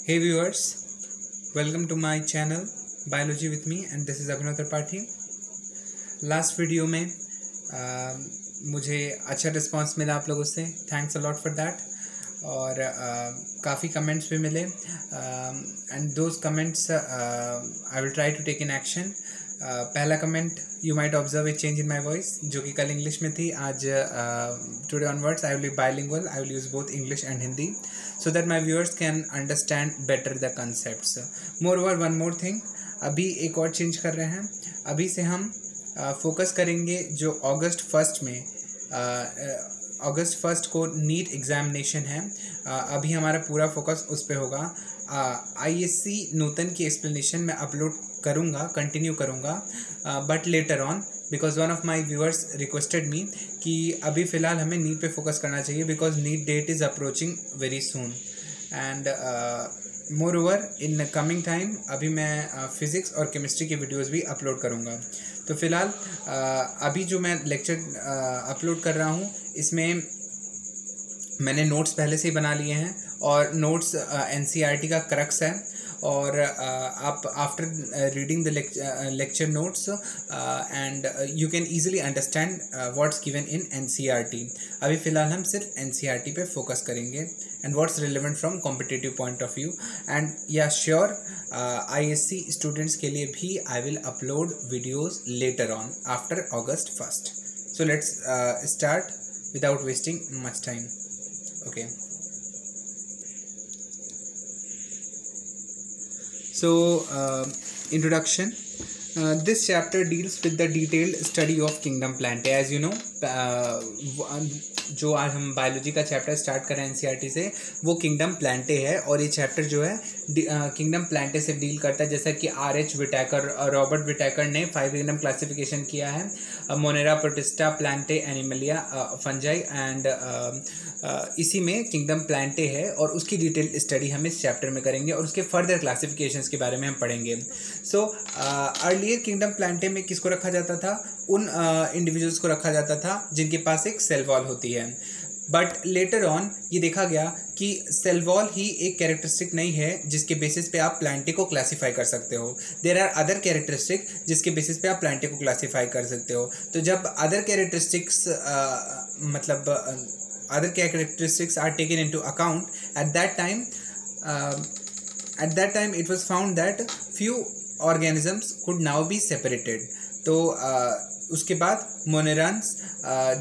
Hey viewers, welcome to my channel Biology with me and this is Abhinav Tripathi। Last video में मुझे अच्छा response मिला आप लोगों से, thanks a lot for that. और काफ़ी कमेंट्स भी मिले and those comments I will try to take in action. पहला comment, you might observe a change in my voice, जो कि कल इंग्लिश में थी, आज today onwards I will be bilingual, I will use both English and Hindi so that my viewers can understand better the concepts. Moreover, one more thing, अभी एक और change कर रहे हैं। अभी से हम फोकस करेंगे जो अगस्त फर्स्ट को नीट एग्जामिनेशन है, अभी हमारा पूरा फोकस उस पर होगा। ISC नूतन की एक्सप्लेनेशन मैं अपलोड करूँगा, कंटिन्यू करूँगा, but later on, because one of my viewers requested me कि अभी फ़िलहाल हमें नीट पे फोकस करना चाहिए because NEET date is approaching very soon. And moreover in coming time अभी मैं फिज़िक्स और केमिस्ट्री की वीडियोस भी अपलोड करूँगा। तो फ़िलहाल अभी जो मैं लेक्चर अपलोड कर रहा हूँ इसमें मैंने नोट्स पहले से ही बना लिए हैं और नोट्स NCERT का क्रक्स है। और आप after reading the lecture notes and you can easily understand what's given in NCERT। अभी फ़िलहाल हम सिर्फ NCERT पे फोकस करेंगे and what's relevant from competitive point of view. And या श्योर ISC स्टूडेंट्स के लिए भी I will upload videos later on after August 1st। So let's start without wasting much time. Okay, so introduction. This chapter deals with the detailed study of kingdom Plantae. As you know, जो आज हम biology का chapter start कर रहे हैं NCERT से, वो kingdom Plantae है। और ये चैप्टर जो है किंगडम प्लांटे से डील करता है, जैसा कि R.H. विटैकर, रॉबर्ट विटैकर ने 5 किंगडम क्लासिफिकेशन किया है, Monera, protista, Plantae, Animalia, fungi and इसी में किंगडम प्लांटे है और उसकी डिटेल स्टडी हम इस चैप्टर में करेंगे और उसके फर्दर क्लासिफिकेशंस के बारे में हम पढ़ेंगे। सो अर्लियर किंगडम प्लांटे में किसको रखा जाता था? उन इंडिविजुअल्स को रखा जाता था जिनके पास एक सेल वॉल होती है। बट लेटर ऑन ये देखा गया कि सेल वॉल ही एक कैरेक्टरिस्टिक नहीं है जिसके बेसिस पे आप प्लांटे को क्लासीफाई कर सकते हो। देयर आर अदर कैरेक्टरिस्टिक जिसके बेसिस पे आप प्लांटे को क्लासीफाई कर सकते हो। तो जब other characteristics other characteristics are taken into account, at that time it was found that few organisms could now be separated. तो उसके बाद मोनेरान्स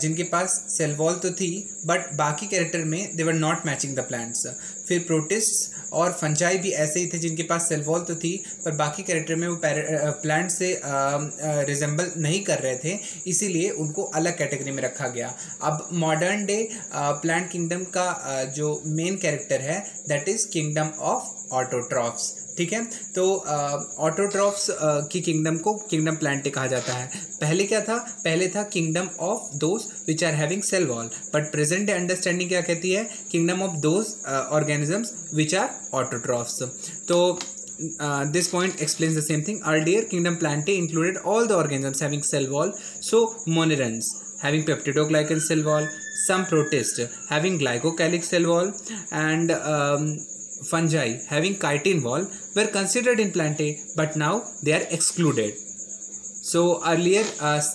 जिनके पास सेल वॉल तो थी बट बाकी कैरेक्टर में they were not matching the plants. फिर protists और फंजाई भी ऐसे ही थे जिनके पास सेल वॉल तो थी पर बाकी कैरेक्टर में वो प्लांट से रिजेंबल नहीं कर रहे थे, इसीलिए उनको अलग कैटेगरी में रखा गया। अब मॉडर्न डे प्लांट किंगडम का जो मेन कैरेक्टर है that is kingdom of autotrophs. ठीक है, तो ऑटोट्रॉफ्स की किंगडम को किंगडम प्लांटे कहा जाता है। पहले क्या था? पहले था kingdom of those which are having cell wall, but present day understanding क्या कहती है? Kingdom of those organisms which are autotrophs. तो this point explains the same thing. Earlier kingdom Plantae included all the organisms having cell wall, so monerans having peptidoglycan cell wall, some protists having glycocalyx cell wall and fungi having chitin wall were considered in Plantae, but now they are excluded. So earlier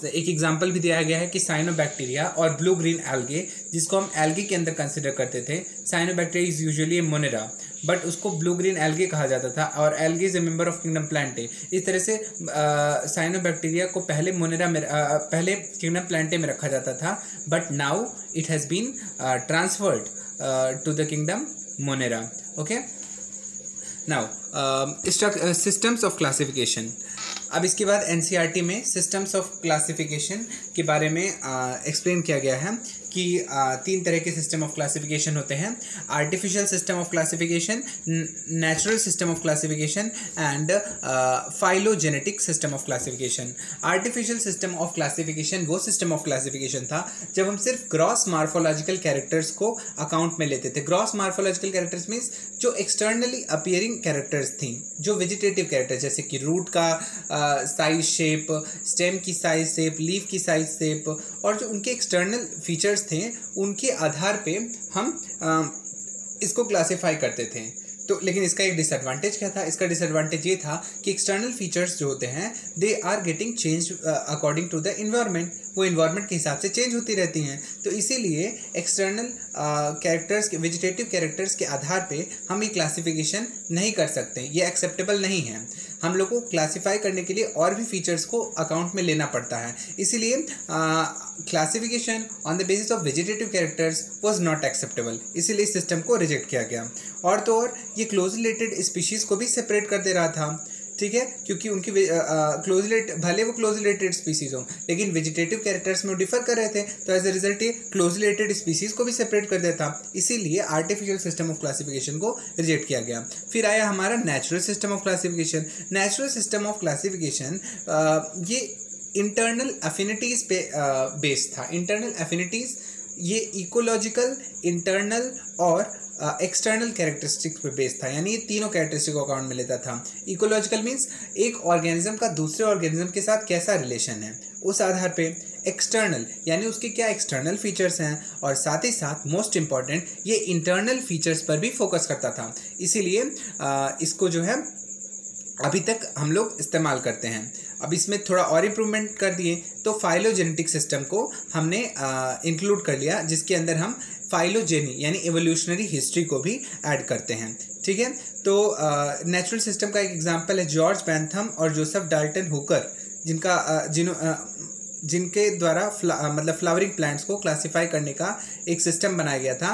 एक example भी दिया गया है कि cyanobacteria और blue green algae, जिसको हम algae के अंदर कंसिडर करते थे, cyanobacteria is usually Monera but उसको ब्लू ग्रीन एल्गे कहा जाता था और algae is a member of kingdom Plantae. इस तरह से साइनोबैक्टीरिया को पहले मोनेरा में पहले किंगडम प्लांटे में रखा जाता था but now it has been transferred to the kingdom Monera. Okay, now systems of classification. अब इसके बाद NCERT में सिस्टम्स ऑफ क्लासिफिकेशन के बारे में एक्सप्लेन किया गया है कि 3 तरह के सिस्टम ऑफ क्लासिफिकेशन होते हैं: artificial system of classification, natural system of classification and phylogenetic system of classification. Artificial system of classification वो सिस्टम ऑफ क्लासिफिकेशन था जब हम सिर्फ ग्रॉस मार्फोलॉजिकल कैरेक्टर्स को अकाउंट में लेते थे। ग्रॉस मार्फोलॉजिकल कैरेक्टर्स मीन्स जो एक्सटर्नली अपीयरिंग कैरेक्टर्स थी, जो वेजिटेटिव कैरेक्टर्स जैसे कि रूट का साइज शेप, स्टेम की साइज शेप, लीफ की साइज शेप और जो उनके एक्सटर्नल फीचर्स थे उनके आधार पे हम इसको क्लासिफाई करते थे। तो लेकिन इसका एक डिसएडवांटेज क्या था? इसका डिसएडवांटेज ये था कि एक्सटर्नल फीचर्स जो होते हैं they are getting change according to the environment, वो इन्वायरमेंट के हिसाब से चेंज होती रहती हैं। तो इसीलिए एक्सटर्नल कैरेक्टर्स के, वेजिटेटिव कैरेक्टर्स के आधार पे हम ये क्लासिफिकेशन नहीं कर सकते, ये एक्सेप्टेबल नहीं है। हम लोग को क्लासीफाई करने के लिए और भी फीचर्स को अकाउंट में लेना पड़ता है। इसीलिए classification on the basis of vegetative characters was not acceptable, इसीलिए इस सिस्टम को रिजेक्ट किया गया। और तो और ये क्लोज रिलेटेड स्पीशीज़ को भी सेपरेट कर दे रहा था, ठीक है, क्योंकि उनकी क्लोज रिलेटेड, भले वो क्लोज रिलेटेड स्पीसीज हों, लेकिन वेजिटेटिव कैरेक्टर्स में डिफर कर रहे थे, तो एज अ रिजल्ट ये क्लोज रिलेटेड स्पीसीज को भी सेपरेट कर देता। इसीलिए आर्टिफिशियल सिस्टम ऑफ क्लासिफिकेशन को रिजेक्ट किया गया। फिर आया हमारा natural system of classification. Natural system of classification ये इंटरनल एफिनिटीज़ पे बेस्ड था। इंटरनल एफिनिटीज़ ये इकोलॉजिकल, इंटरनल और एक्सटर्नल कैरेक्टरिस्टिक्स पे बेस्ड था, यानी ये तीनों कैरेक्टरिस्टिक को अकाउंट में लेता था। इकोलॉजिकल मीन्स एक ऑर्गेनिज्म का दूसरे ऑर्गेनिज्म के साथ कैसा रिलेशन है, उस आधार पे। एक्सटर्नल यानी उसके क्या एक्सटर्नल फीचर्स हैं, और साथ ही साथ मोस्ट इम्पॉर्टेंट ये इंटरनल फीचर्स पर भी फोकस करता था। इसीलिए इसको जो है अभी तक हम लोग इस्तेमाल करते हैं। अब इसमें थोड़ा और इम्प्रूवमेंट कर दिए, तो फाइलोजेनेटिक सिस्टम को हमने इंक्लूड कर लिया, जिसके अंदर हम फाइलोजेनी यानी एवोल्यूशनरी हिस्ट्री को भी ऐड करते हैं, ठीक है। तो नेचुरल सिस्टम का एक एग्जांपल है जॉर्ज बेंथम और जोसेफ डाल्टन हुकर, जिनके द्वारा मतलब फ्लावरिंग प्लांट्स को क्लासिफाई करने का एक सिस्टम बनाया गया था,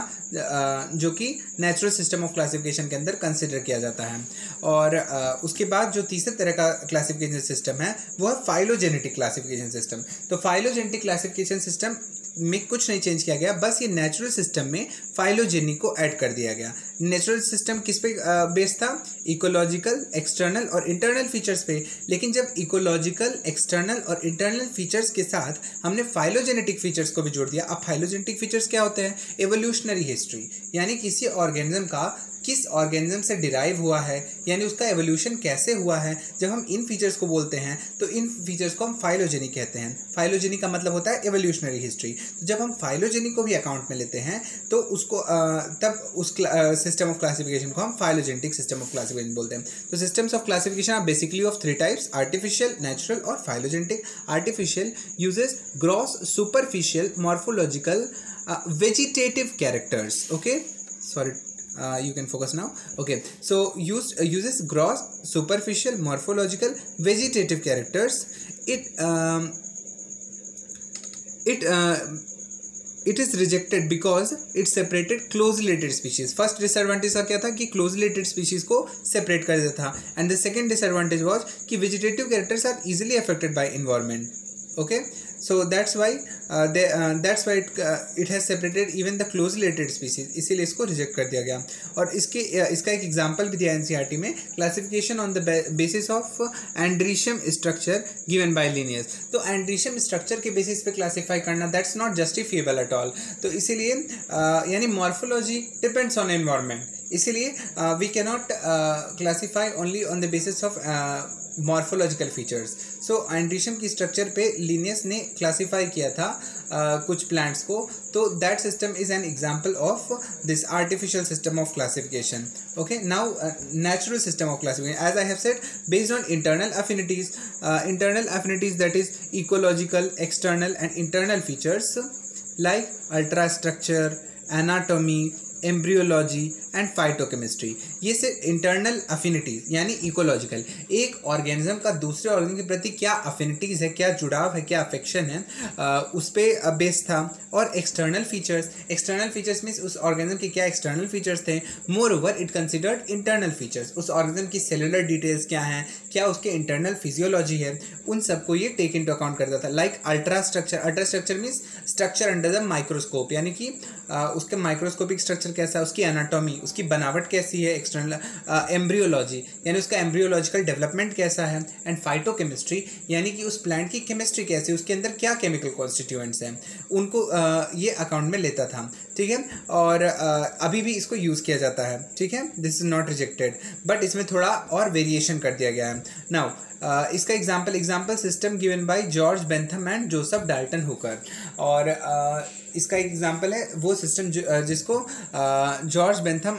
जो कि नेचुरल सिस्टम ऑफ क्लासिफिकेशन के अंदर कंसिडर किया जाता है। और उसके बाद जो तीसरे तरह का क्लासिफिकेशन सिस्टम है वो है फाइलोजेनेटिक क्लासिफिकेशन सिस्टम। तो फाइलोजेनेटिक क्लासिफिकेशन सिस्टम में कुछ नहीं चेंज किया गया, बस ये नेचुरल सिस्टम में फाइलोजेनी को ऐड कर दिया गया। नेचुरल सिस्टम किस पे बेस्ड था? इकोलॉजिकल, एक्सटर्नल और इंटरनल फीचर्स पे। लेकिन जब इकोलॉजिकल, एक्सटर्नल और इंटरनल फीचर्स के साथ हमने फाइलोजेनेटिक फीचर्स को भी जोड़ दिया। अब फाइलोजेनेटिक फीचर्स क्या होते हैं? एवोल्यूशनरी हिस्ट्री, यानी किसी ऑर्गेनिज्म का किस ऑर्गेनिज्म से डिराइव हुआ है, यानी उसका एवोल्यूशन कैसे हुआ है। जब हम इन फीचर्स को बोलते हैं तो इन फीचर्स को हम फाइलोजेनी कहते हैं। फाइलोजेनी का मतलब होता है एवोल्यूशनरी हिस्ट्री। तो जब हम फाइलोजेनी को भी अकाउंट में लेते हैं तो उसको तब उस सिस्टम ऑफ क्लासिफिकेशन को हम फाइलोजेनेटिक सिस्टम ऑफ क्लासिफिकेशन बोलते हैं। तो systems of classification are basically of three types: artificial, natural और phylogenetic. Artificial uses gross superficial morphological vegetative characters. Okay, sorry, you can focus now. Okay, so uses gross superficial morphological vegetative characters. It is rejected because it separated close related species. First disadvantage का क्या था कि close related species को separate कर देता था, and the second disadvantage was कि vegetative characters are easily affected by environment. Okay, so that's why it has separated even the close related species, इसीलिए इसको रिजेक्ट कर दिया गया। और इसका एक एग्जांपल भी दिया एनसीईआरटी में, classification on the basis of androecium structure given by Linnaeus. तो एंड्रीशियम स्ट्रक्चर के बेसिस पे क्लासीफाई करना that's not justifiable at all. तो इसीलिए यानी मॉर्फोलॉजी डिपेंड्स ऑन एनवायरनमेंट, इसीलिए we cannot classify only on the basis of morphological features. So androecium की structure पे लिनियस ने क्लासीफाई किया था कुछ प्लांट्स को, तो that system is an example of this artificial system of classification. Okay, now natural system of classification, as I have said, based on internal affinities that is ecological, external and internal features like ultrastructure, anatomy, embryology and phytochemistry. ये सिर्फ internal अफिनिटीज यानी ecological, एक organism का दूसरे organism के प्रति क्या अफिनिटीज़ है, क्या जुड़ाव है, क्या अफेक्शन है, उस पर बेस्ड था। और एक्सटर्नल फीचर्स मीन्स उस ऑर्गेनिज्म के क्या एक्सटर्नल फीचर्स थे। More over it considered internal features, उस ऑर्गेनिज्म की सेलुलर डिटेल्स क्या हैं, क्या उसके इंटरनल फिजियोलॉजी है, उन सबको ये टेक इनटू अकाउंट करता था। Like ultrastructure means structure under the microscope, यानी कि उसके माइक्रोस्कोपिक स्ट्रक्चर कैसा है, उसकी एनाटॉमी, उसकी बनावट कैसी है, एक्सटर्नल एम्ब्रियोलॉजी यानी उसका एम्ब्रियोलॉजिकल डेवलपमेंट कैसा है, एंड फाइटोकेमिस्ट्री यानी कि उस प्लांट की केमिस्ट्री कैसी है, उसके अंदर क्या केमिकल कॉन्स्टिट्यूएंट्स हैं, उनको ये अकाउंट में लेता था, ठीक है। और अभी भी इसको यूज़ किया जाता है, ठीक है, this is not rejected, but इसमें थोड़ा और वेरिएशन कर दिया गया है। नाउ इसका example system given by George Bentham and Joseph Dalton Hooker. और इसका एग्जाम्पल है वो सिस्टम जिसको जॉर्ज बेंथम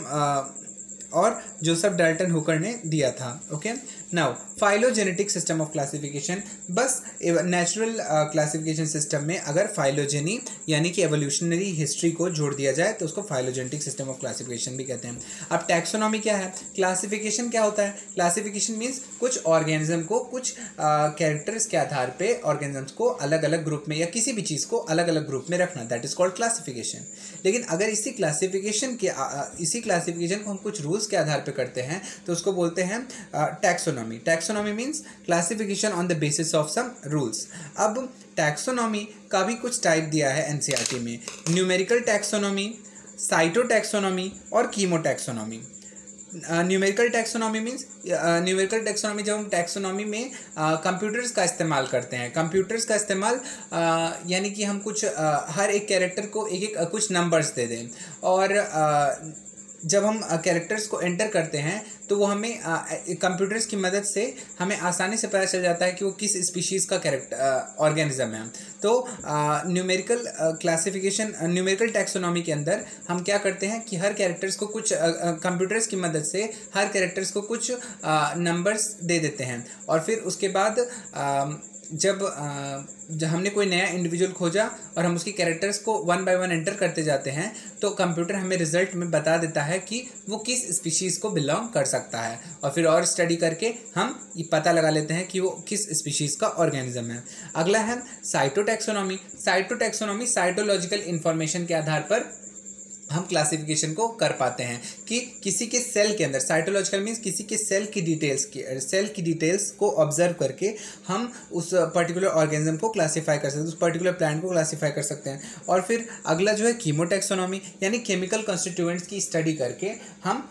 और जोसेफ डाल्टन हुकर ने दिया था। Okay, now phylogenetic system of classification, बस नेचुरल क्लासिफिकेशन सिस्टम में अगर फाइलोजेनी यानी कि एवोल्यूशनरी हिस्ट्री को जोड़ दिया जाए तो उसको फाइलोजेनेटिक सिस्टम ऑफ क्लासिफिकेशन भी कहते हैं। अब टैक्सोनॉमी क्या है, क्लासिफिकेशन क्या होता है, क्लासिफिकेशन मीन्स कुछ ऑर्गेनिज्म को कुछ कैरेक्टर्स के आधार पे ऑर्गेनिजम्स को अलग अलग ग्रुप में या किसी भी चीज़ को अलग अलग ग्रुप में रखना, दैट इज कॉल्ड क्लासिफिकेशन। लेकिन अगर इसी क्लासिफिकेशन को हम कुछ रूल्स के आधार पे करते हैं तो उसको बोलते हैं taxonomy. Taxonomy means classification on the basis of some rules. अब टैक्सोनॉमी का भी कुछ टाइप दिया है एनसीईआरटी में, न्यूमेरिकल टैक्सोनॉमी, साइटोटैक्सोनॉमी और कीमोटैक्सोनॉमी। न्यूमेरिकल टैक्सोनॉमी मीन्स जब हम टैक्सोनॉमी में कंप्यूटर्स का इस्तेमाल करते हैं, कंप्यूटर्स का इस्तेमाल यानी कि हम कुछ हर एक कैरेक्टर को एक एक कुछ नंबर्स दे दें और जब हम कैरेक्टर्स को एंटर करते हैं तो वो हमें कंप्यूटर्स की मदद से हमें आसानी से पता चल जाता है कि वो किस स्पीशीज़ का ऑर्गेनिज्म है। तो न्यूमेरिकल टैक्सोनॉमी के अंदर हम क्या करते हैं कि हर कैरेक्टर्स को कुछ कंप्यूटर्स की मदद से हर कैरेक्टर्स को कुछ नंबर्स दे देते हैं और फिर उसके बाद जब हमने कोई नया इंडिविजुअल खोजा और हम उसकी कैरेक्टर्स को वन बाय वन एंटर करते जाते हैं तो कंप्यूटर हमें रिजल्ट में बता देता है कि वो किस स्पीशीज़ को बिलोंग कर सकता है और फिर और स्टडी करके हम ये पता लगा लेते हैं कि वो किस स्पीशीज़ का ऑर्गेनिज्म है। अगला है साइटोटैक्सोनॉमी। साइटोटैक्सोनॉमी साइटोलॉजिकल इंफॉर्मेशन के आधार पर हम क्लासिफिकेशन को कर पाते हैं कि किसी के सेल के अंदर, साइटोलॉजिकल मीन्स किसी के सेल की डिटेल्स को ऑब्जर्व करके हम उस पर्टिकुलर ऑर्गेनिज्म को क्लासीफाई कर सकते हैं, उस पर्टिकुलर प्लांट को क्लासीफाई कर सकते हैं। और फिर अगला जो है कीमोटैक्सोनॉमी, यानी केमिकल कॉन्स्टिट्यूएंट्स की स्टडी करके हम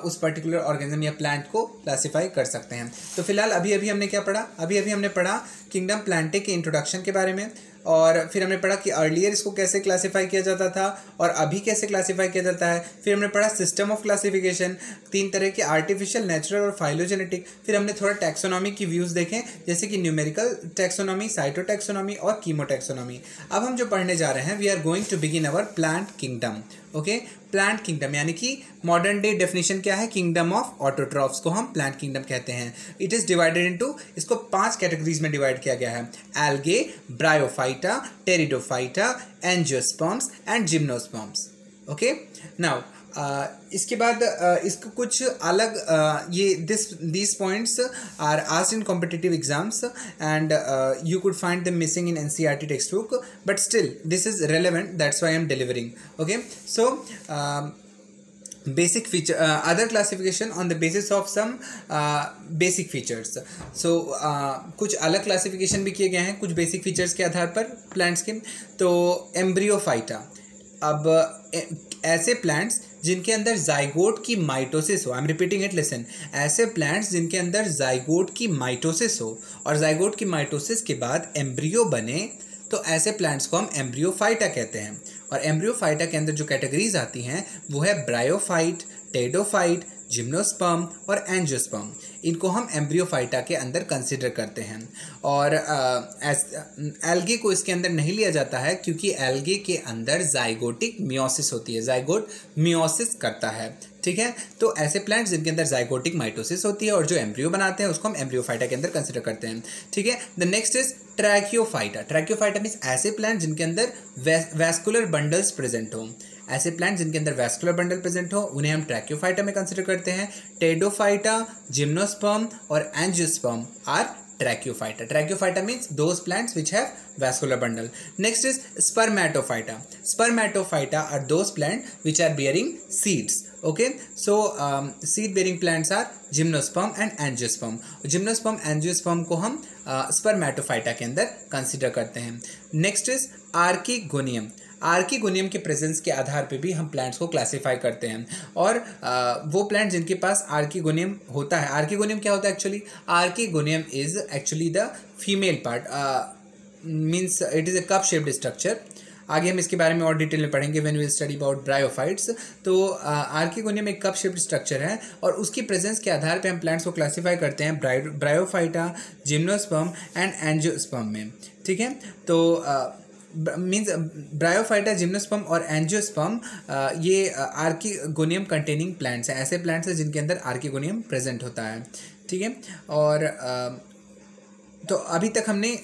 उस पर्टिकुलर ऑर्गेनिज्म या प्लांट को क्लासीफाई कर सकते हैं। तो फिलहाल अभी हमने क्या पढ़ा, अभी हमने पढ़ा किंगडम प्लांटे के इंट्रोडक्शन के बारे में और फिर हमने पढ़ा कि अर्लियर इसको कैसे क्लासीफाई किया जाता था और अभी कैसे क्लासीफाई किया जाता है। फिर हमने पढ़ा सिस्टम ऑफ क्लासिफिकेशन, 3 तरह के, आर्टिफिशियल, नेचुरल और फाइलोजेनेटिक। फिर हमने थोड़ा टैक्सोनॉमी की व्यूज़ देखें जैसे कि न्यूमेरिकल टैक्सोनॉमी, साइटोटैक्सोनॉमी और कीमोटैक्सोनॉमी। अब हम जो पढ़ने जा रहे हैं, we are going to begin our plant kingdom. Okay, plant kingdom यानी कि मॉडर्न डे डेफिनेशन क्या है, किंगडम ऑफ ऑटोट्रॉफ्स को हम प्लांट किंगडम कहते हैं। इट इज़ डिवाइडेड इनटू, इसको 5 कैटेगरीज में डिवाइड किया गया है, algae, bryophyta, pteridophyta, angiosperms and gymnosperms. Okay, now इसके बाद इसको कुछ अलग ये these points are asked in competitive exams and you could find them missing in NCERT textbook, but still this is relevant, that's why I am delivering. Okay, so basic feature, other classification on the basis of some basic features. So कुछ अलग classification भी किए गए हैं कुछ basic features के आधार पर plants के। तो एम्ब्रियोफाइटा, अब ऐसे प्लांट्स जिनके अंदर जाइगोट की माइटोसिस हो, I am repeating it, listen, ऐसे प्लांट्स जिनके अंदर जाइगोट की माइटोसिस हो और जाइगोट की माइटोसिस के बाद एम्ब्रियो बने तो ऐसे प्लांट्स को हम एम्ब्रियोफाइटा कहते हैं। और एम्ब्रियोफाइटा के अंदर जो कैटेगरीज आती हैं वो है ब्रायोफाइट, टेरिडोफाइट, जिम्नोस्पर्म और एंजियोस्पर्म। इनको हम एम्ब्रियोफाइटा के अंदर कंसिडर करते हैं। और एल्गे को इसके अंदर नहीं लिया जाता है क्योंकि एल्गे के अंदर जाइगोटिक मियोसिस होती है, जाइगोट मियोसिस करता है, ठीक है। तो ऐसे प्लांट्स जिनके अंदर जाइगोटिक माइटोसिस होती है और जो एम्ब्रियो बनाते हैं उसको हम एम्ब्रियोफाइटा के अंदर कंसिडर करते हैं, ठीक है। The next is tracheophyta. Tracheophyta means ऐसे प्लांट जिनके अंदर वैस्कुलर बंडल्स प्रेजेंट हो, ऐसे प्लांट जिनके अंदर वैस्कुलर बंडल प्रेजेंट हो उन्हें हम ट्रैकियोफाइटा में कंसिडर करते हैं। टेरिडोफाइटा, जिम्नोस्पर्म और angiosperm are tracheophyta. Tracheophyta means those plants which have vascular bundle. Next is spermatophyta. Spermatophyta are those plants which are bearing seeds. Okay, so seed bearing plants are gymnosperm and angiosperm. Gymnosperm, angiosperm को हम spermatophyta के अंदर consider करते हैं। Next is archegonium. Archegonium के presence के आधार पे भी हम प्लांट्स को क्लासीफाई करते हैं और वो प्लांट जिनके पास आर्कीगोनियम होता है, आर्कीगोनियम क्या होता है actually, archegonium is actually the female part, means it is a cup shaped structure. आगे हम इसके बारे में और डिटेल में पढ़ेंगे when we study about bryophytes. तो आर्कीगोनियम एक कप शेप्ड स्ट्रक्चर है और उसकी प्रेजेंस के आधार पे हम प्लांट्स को क्लासीफाई करते हैं ब्रायोफाइटा, जिम्नोस्पर्म एंड एंजियोस्पर्म में, ठीक है। तो मीन्स ब्रायोफाइटा, जिम्नोस्पर्म और एंजियोस्पर्म ये आर्किगोनियम कंटेनिंग प्लांट्स हैं, ऐसे प्लांट्स हैं जिनके अंदर आर्किगोनियम प्रेजेंट होता है, ठीक है। और तो अभी तक हमने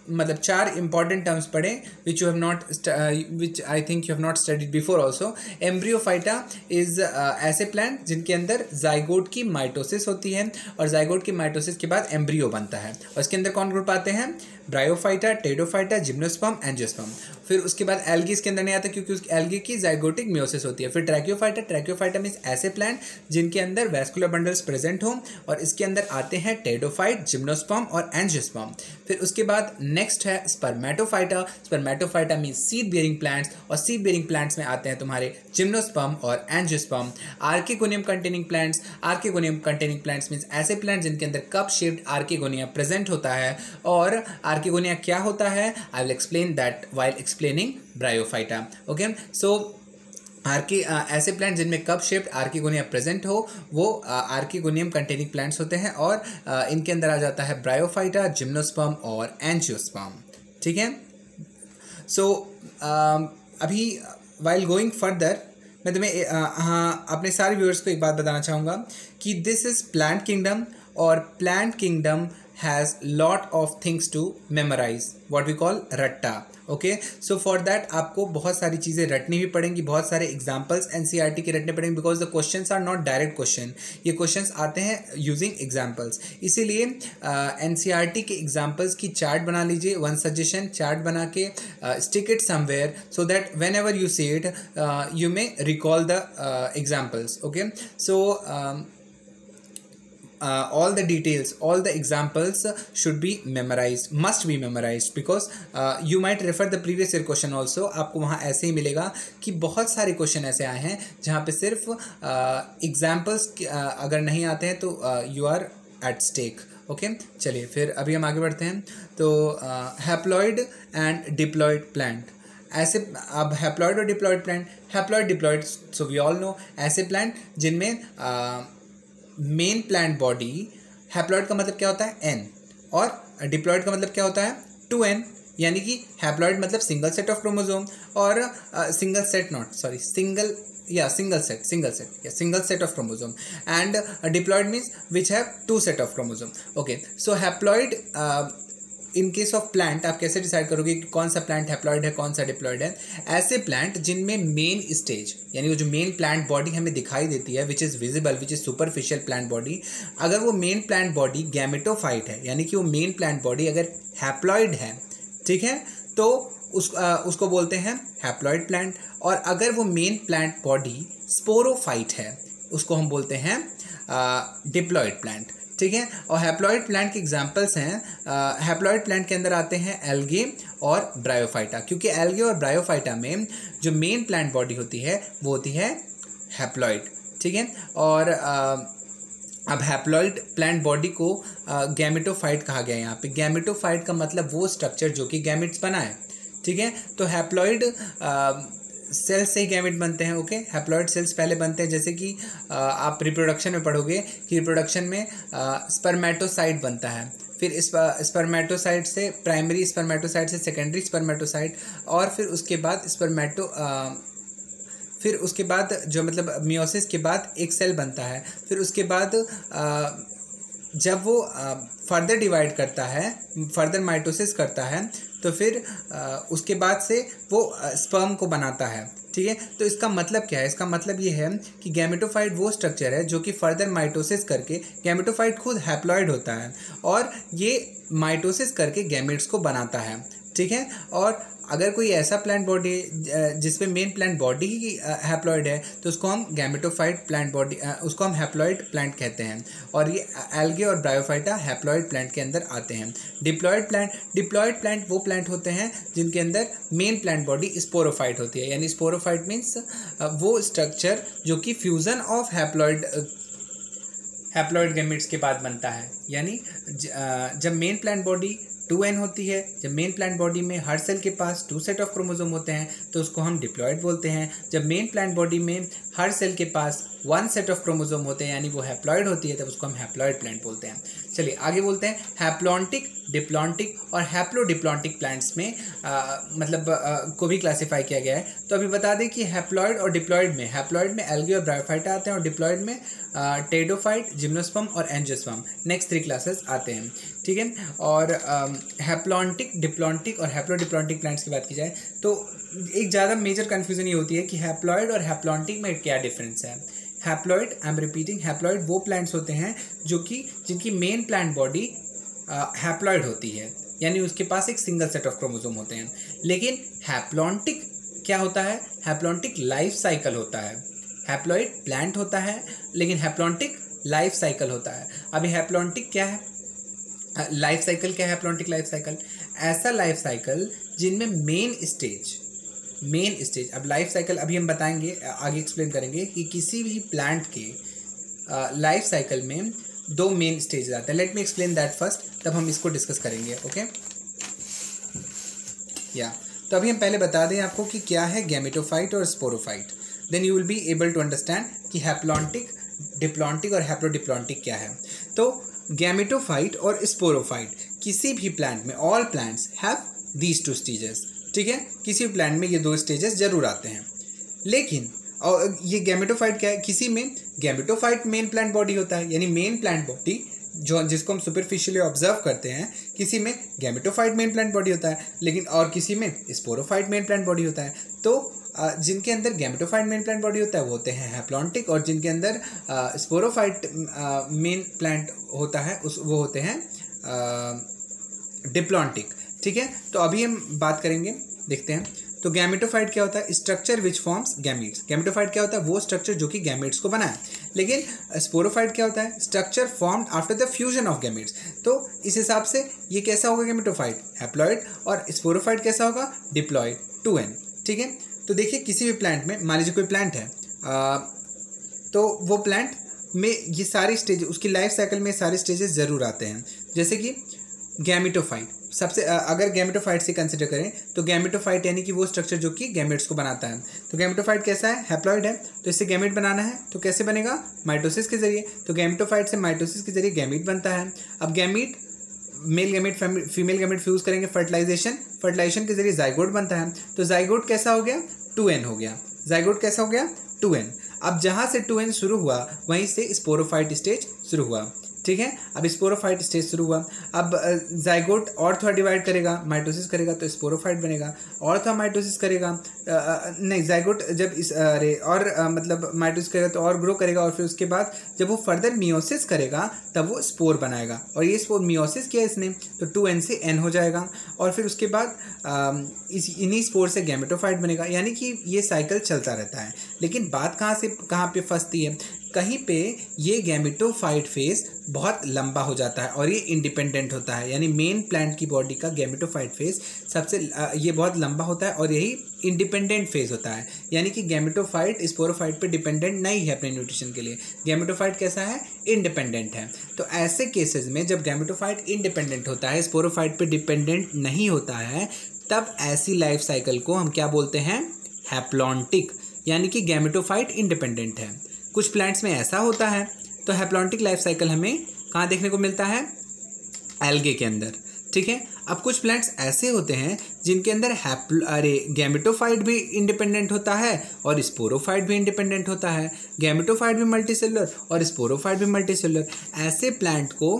मतलब 4 इंपॉर्टेंट टर्म्स पढ़े which I think you have not studied before also. Embryophyta is ऐसे प्लांट जिनके अंदर जाइगोट की माइटोसिस होती है और जाइगोट की माइटोसिस के बाद एम्ब्रियो बनता है और इसके अंदर कौन ग्रुप आते हैं? Bryophyta, Pteridophyta, gymnosperm, angiosperm. फिर उसके बाद एल्गी इसके अंदर नहीं आता क्योंकि उस एल्गी की जाइगोटिक मियोसिस होती है। फिर ट्रैकियोफाइटा, ट्रैकियोफाइटा मीन्स ऐसे प्लांट जिनके अंदर वैस्कुलर बंडल्स प्रेजेंट हों और इसके अंदर आते हैं टेडोफाइट, जिम्नोस्पर्म और एंजियोस्पर्म। फिर उसके बाद नेक्स्ट है Spermatophyta. Spermatophyta means seed bearing plants और सीड बियरिंग प्लांट्स में आते हैं तुम्हारे जिम्नोस्पर्म और angiosperm. Archegonium containing plants, archegonium containing plants means ऐसे प्लांट जिनके अंदर कप शेप्ड आर्किगोनिया प्रेजेंट होता है। और आर्किगोनिया क्या होता है? I will explain that while explaining bryophyta. Okay, so ऐसे प्लांट जिनमें कप शेप्ड आर्किगोनिया प्रेजेंट हो वो आर्किगोनियम कंटेनिंग प्लांट्स होते हैं और इनके अंदर आ जाता है ब्रायोफाइटा, जिम्नोस्पर्म और एंजियोस्पर्म, ठीक है। सो अभी व्हाइल गोइंग फर्दर मैं तुम्हें हाँ अपने सारे व्यूअर्स को एक बात बताना चाहूँगा कि दिस इज़ प्लांट किंगडम और plant kingdom has lot of things to memorise, what we call रट्टा। ओके, सो फॉर दैट आपको बहुत सारी चीज़ें रटनी भी पड़ेंगी, बहुत सारे एग्जाम्पल्स एनसीईआरटी के रटने पड़ेंगे because the questions are not direct question, ये क्वेश्चंस आते हैं यूजिंग एग्जाम्पल्स। इसीलिए एनसीईआरटी के एग्जाम्पल्स की चार्ट बना लीजिए, वन सजेशन चार्ट बना के stick it somewhere so that whenever you see it you may recall the examples. Okay, so all the details, all the examples should be memorized, must be memorized because you might refer the previous year question also। आपको वहाँ ऐसे ही मिलेगा कि बहुत सारे question ऐसे आए हैं जहाँ पे सिर्फ एग्जाम्पल्स अगर नहीं आते हैं तो you are at stake। Okay, चलिए फिर अभी हम आगे बढ़ते हैं। तो हैप्लॉइड एंड डिप्लॉइड प्लांट, ऐसे अब हैप्लॉइड और diploid plant, haploid diploid so we all know ऐसे प्लांट जिनमें मेन प्लांट बॉडी, हैप्लॉइड का मतलब क्या होता है? एन, और डिप्लॉइड का मतलब क्या होता है? 2n, यानी कि हैप्लॉइड मतलब सिंगल सेट ऑफ क्रोमोसोम और single set of chromosome and diploid means which have 2 set of chromosome. Okay, so haploid in case of plant आप कैसे डिसाइड करोगे कि कौन सा प्लांट हैप्लॉइड है कौन सा डिप्लॉइड है? ऐसे प्लांट जिनमें मेन स्टेज यानी वो जो मेन प्लांट बॉडी हमें दिखाई देती है which is visible, which is superficial plant body, अगर वो मेन प्लांट बॉडी गैमेटोफाइट है यानी कि वो मेन प्लांट बॉडी अगर हैप्लॉइड है, ठीक है, तो उसको बोलते हैं हैप्लॉइड प्लांट। और अगर वो मेन प्लांट बॉडी स्पोरोफाइट है उसको हम बोलते हैं डिप्लॉइड प्लांट, ठीक है। और हैप्लॉइड प्लांट के एग्जांपल्स हैं, हैप्लॉइड प्लांट के अंदर आते हैं एल्गे और ब्रायोफाइटा, क्योंकि एल्गे और ब्रायोफाइटा में जो मेन प्लांट बॉडी होती है वो होती है हैप्लॉइड, ठीक है। और अब हैप्लॉइड प्लांट बॉडी को गैमेटोफाइट कहा गया है। यहाँ पे गैमेटोफाइट का मतलब वो स्ट्रक्चर जो कि गैमेट्स बनाए, ठीक है। तो हैप्लॉइड सेल्स से ही गैमेट बनते हैं। ओके, हैप्लॉइड सेल्स पहले बनते हैं, जैसे कि आप रिप्रोडक्शन में पढ़ोगे कि रिप्रोडक्शन में स्पर्मेटोसाइट बनता है, फिर स्पर्मेटोसाइट से प्राइमरी स्पर्मेटोसाइट से सेकेंडरी स्पर्मेटोसाइट, और फिर उसके बाद जो मतलब मियोसिस के बाद एक सेल बनता है, फिर उसके बाद जब वो फर्दर डिवाइड करता है, फर्दर माइटोसिस करता है, तो फिर उसके बाद से वो स्पर्म को बनाता है, ठीक है। तो इसका मतलब क्या है? इसका मतलब ये है कि गैमेटोफाइट वो स्ट्रक्चर है जो कि फर्दर माइटोसिस करके, गैमेटोफाइट खुद हैप्लॉइड होता है और ये माइटोसिस करके गैमेट्स को बनाता है, ठीक है। और अगर कोई ऐसा प्लांट बॉडी जिसमें मेन प्लांट बॉडी ही हैप्लॉइड है तो उसको हम गैमेटोफाइट प्लांट बॉडी, उसको हम हैप्लॉइड प्लांट कहते हैं। और ये एल्गे और ब्रायोफाइटा हैप्लॉइड प्लांट के अंदर आते हैं। डिप्लॉइड प्लांट वो प्लांट होते हैं जिनके अंदर मेन प्लांट बॉडी स्पोरोफाइट होती है, यानी स्पोरोफाइट मीन्स वो स्ट्रक्चर जो कि फ्यूजन ऑफ हैप्लॉइड गैमेट्स के बाद बनता है। यानी जब मेन प्लांट बॉडी 2n होती है, जब मेन प्लांट बॉडी में हर सेल के पास 2 सेट ऑफ क्रोमोसोम होते हैं तो उसको हम डिप्लॉइड बोलते हैं। जब मेन प्लांट बॉडी में हर सेल के पास वन सेट ऑफ क्रोमोसोम होते हैं यानी वो हैप्लॉइड होती है, तब उसको हम हैप्लॉइड प्लांट बोलते हैं। चलिए आगे बोलते हैं हैप्लॉन्टिक, डिप्लॉन्टिक और हैप्लोडिप्लॉन्टिक प्लांट्स में को भी क्लासीफाई किया गया है। तो अभी बता दें कि हैप्लॉइड और डिप्लॉइड में, हैप्लॉइड में एल्गी और ब्रायोफाइटा आते हैं और डिप्लॉइड में टेरिडोफाइट, जिम्नोस्पर्म और एंजियोस्पर्म, नेक्स्ट 3 क्लासेस आते हैं, ठीक है। और हैप्लॉन्टिक, डिप्लॉन्टिक और हैप्लोडिप्लॉन्टिक प्लांट्स की बात की जाए तो एक ज़्यादा मेजर कन्फ्यूजन ये होती है कि हैप्लॉइड और हैप्लॉन्टिक में क्या डिफरेंस है। Haploid, I am repeating, haploid वो प्लांट्स होते हैं जो कि जिनकी मेन प्लांट बॉडी हैप्लॉइड होती है, यानी उसके पास एक सिंगल सेट ऑफ क्रोमोसोम होते हैं। लेकिन हैप्लॉन्टिक क्या होता है, हैप्लॉन्टिक लाइफ साइकिल होता है। हैप्लॉइड प्लांट होता है लेकिन हैप्लॉन्टिक लाइफ साइकिल होता है। अभी हैप्लॉन्टिक क्या है, लाइफ साइकिल क्या है, हैप्लॉन्टिक लाइफ साइकिल ऐसा लाइफ साइकिल जिनमें मेन स्टेज, अब लाइफ साइकिल अभी हम बताएंगे, आगे एक्सप्लेन करेंगे कि किसी भी प्लांट के लाइफ साइकिल में 2 मेन स्टेज आते हैं। Let me explain that first, तब हम इसको डिस्कस करेंगे, ओके। तो अभी हम पहले बता दें आपको कि क्या है गैमेटोफाइट और sporophyte, then you will be able to understand कि हैप्लॉन्टिक, डिप्लॉन्टिक और हैप्लोडिप्लॉन्टिक क्या है। तो गैमेटोफाइट और स्पोरोफाइट किसी भी प्लांट में, all plants have these 2 stages, ठीक है। किसी भी प्लांट में ये 2 स्टेजेस जरूर आते हैं। लेकिन और ये गैमेटोफाइट क्या है, किसी में गैमेटोफाइट मेन प्लांट बॉडी होता है, यानी मेन प्लांट बॉडी जो जिसको हम सुपरफिशियली ऑब्जर्व करते हैं, किसी में गैमेटोफाइट मेन प्लांट बॉडी होता है, लेकिन और किसी में स्पोरोफाइट मेन प्लांट बॉडी होता है। तो जिनके अंदर गैमेटोफाइट मेन प्लांट बॉडी होता है वो होते हैं हैप्लॉन्टिक, और जिनके अंदर स्पोरोफाइट मेन प्लांट होता है वो होते हैं डिप्लॉन्टिक, ठीक है। तो अभी हम बात करेंगे, देखते हैं। तो गैमेटोफाइट क्या होता है, structure which forms gametes. Gametophyte क्या होता है, वो स्ट्रक्चर जो कि गैमीट्स को बनाए। लेकिन स्पोरोफाइट क्या होता है, structure formed after the fusion of gametes. तो इस हिसाब से ये कैसा होगा गैमेटोफाइट, हैप्लॉइड, और स्पोरोफाइट कैसा होगा, डिप्लॉइड, 2n, ठीक है। तो देखिए किसी भी प्लांट में, मान लीजिए कोई प्लांट है, तो वो प्लांट में ये सारे स्टेज, उसकी लाइफ साइकिल में सारे स्टेजेस ज़रूर आते हैं। जैसे कि गैमेटोफाइट, सबसे अगर गैमेटोफाइट से कंसिडर करें तो गैमेटोफाइट यानी कि वो स्ट्रक्चर जो कि गैमेट्स को बनाता है। तो गैमेटोफाइट कैसा है, हैप्लॉइड है, तो इससे गैमेट बनाना है तो कैसे बनेगा, माइटोसिस के जरिए। तो गैमेटोफाइट से माइटोसिस के जरिए गैमीट बनता है। अब gamete, male gamete female gamete fuse करेंगे, फर्टिलाइजेशन के जरिए जाइगोट बनता है। तो जाइगोट कैसा हो गया, 2n हो गया। जाइगोट कैसा हो गया, 2n। अब जहाँ से 2n शुरू हुआ वहीं से स्पोरोफाइट स्टेज शुरू हुआ, ठीक है। अब स्पोरोफाइट स्टेज शुरू हुआ। अब जाइगोट और थोड़ा डिवाइड करेगा, माइटोसिस करेगा तो स्पोरोफाइट बनेगा, और थोड़ा माइटोसिस करेगा, नहीं जाइगोट जब माइटोसिस करेगा तो और ग्रो करेगा, और फिर उसके बाद जब वो फर्दर मियोसिस करेगा तब वो स्पोर बनाएगा, और ये स्पोर मियोसिस किया इसने तो 2n से n हो जाएगा, और फिर उसके बाद इन्हीं स्पोर से गैमेटोफाइट बनेगा। यानी कि ये साइकिल चलता रहता है। लेकिन बात कहाँ पे फंसती है, कहीं पे ये गैमेटोफाइट फेज बहुत लंबा हो जाता है और ये इंडिपेंडेंट होता है, यानी मेन प्लांट की बॉडी का गैमेटोफाइट फेज सबसे ये बहुत लंबा होता है और यही इंडिपेंडेंट फेज होता है। यानी कि गैमेटोफाइट स्पोरोफाइट पे डिपेंडेंट नहीं है अपने न्यूट्रिशन के लिए। गैमेटोफाइट कैसा है, इंडिपेंडेंट है। तो ऐसे केसेस में जब गैमेटोफाइट इंडिपेंडेंट होता है, स्पोरोफाइट पे डिपेंडेंट नहीं होता है, तब ऐसी लाइफ साइकिल को हम क्या बोलते हैं, हैप्लॉन्टिक, यानी कि गैमेटोफाइट इंडिपेंडेंट है। कुछ प्लांट्स में ऐसा होता है। तो हैप्लॉन्टिक लाइफ साइकिल हमें कहाँ देखने को मिलता है, एल्गे के अंदर, ठीक है। अब कुछ प्लांट्स ऐसे होते हैं जिनके अंदर गैमेटोफाइट भी इंडिपेंडेंट होता है और स्पोरोफाइट भी इंडिपेंडेंट होता है। गैमेटोफाइट भी मल्टीसेलुलर और स्पोरोफाइट भी मल्टीसेलुलर। ऐसे प्लांट को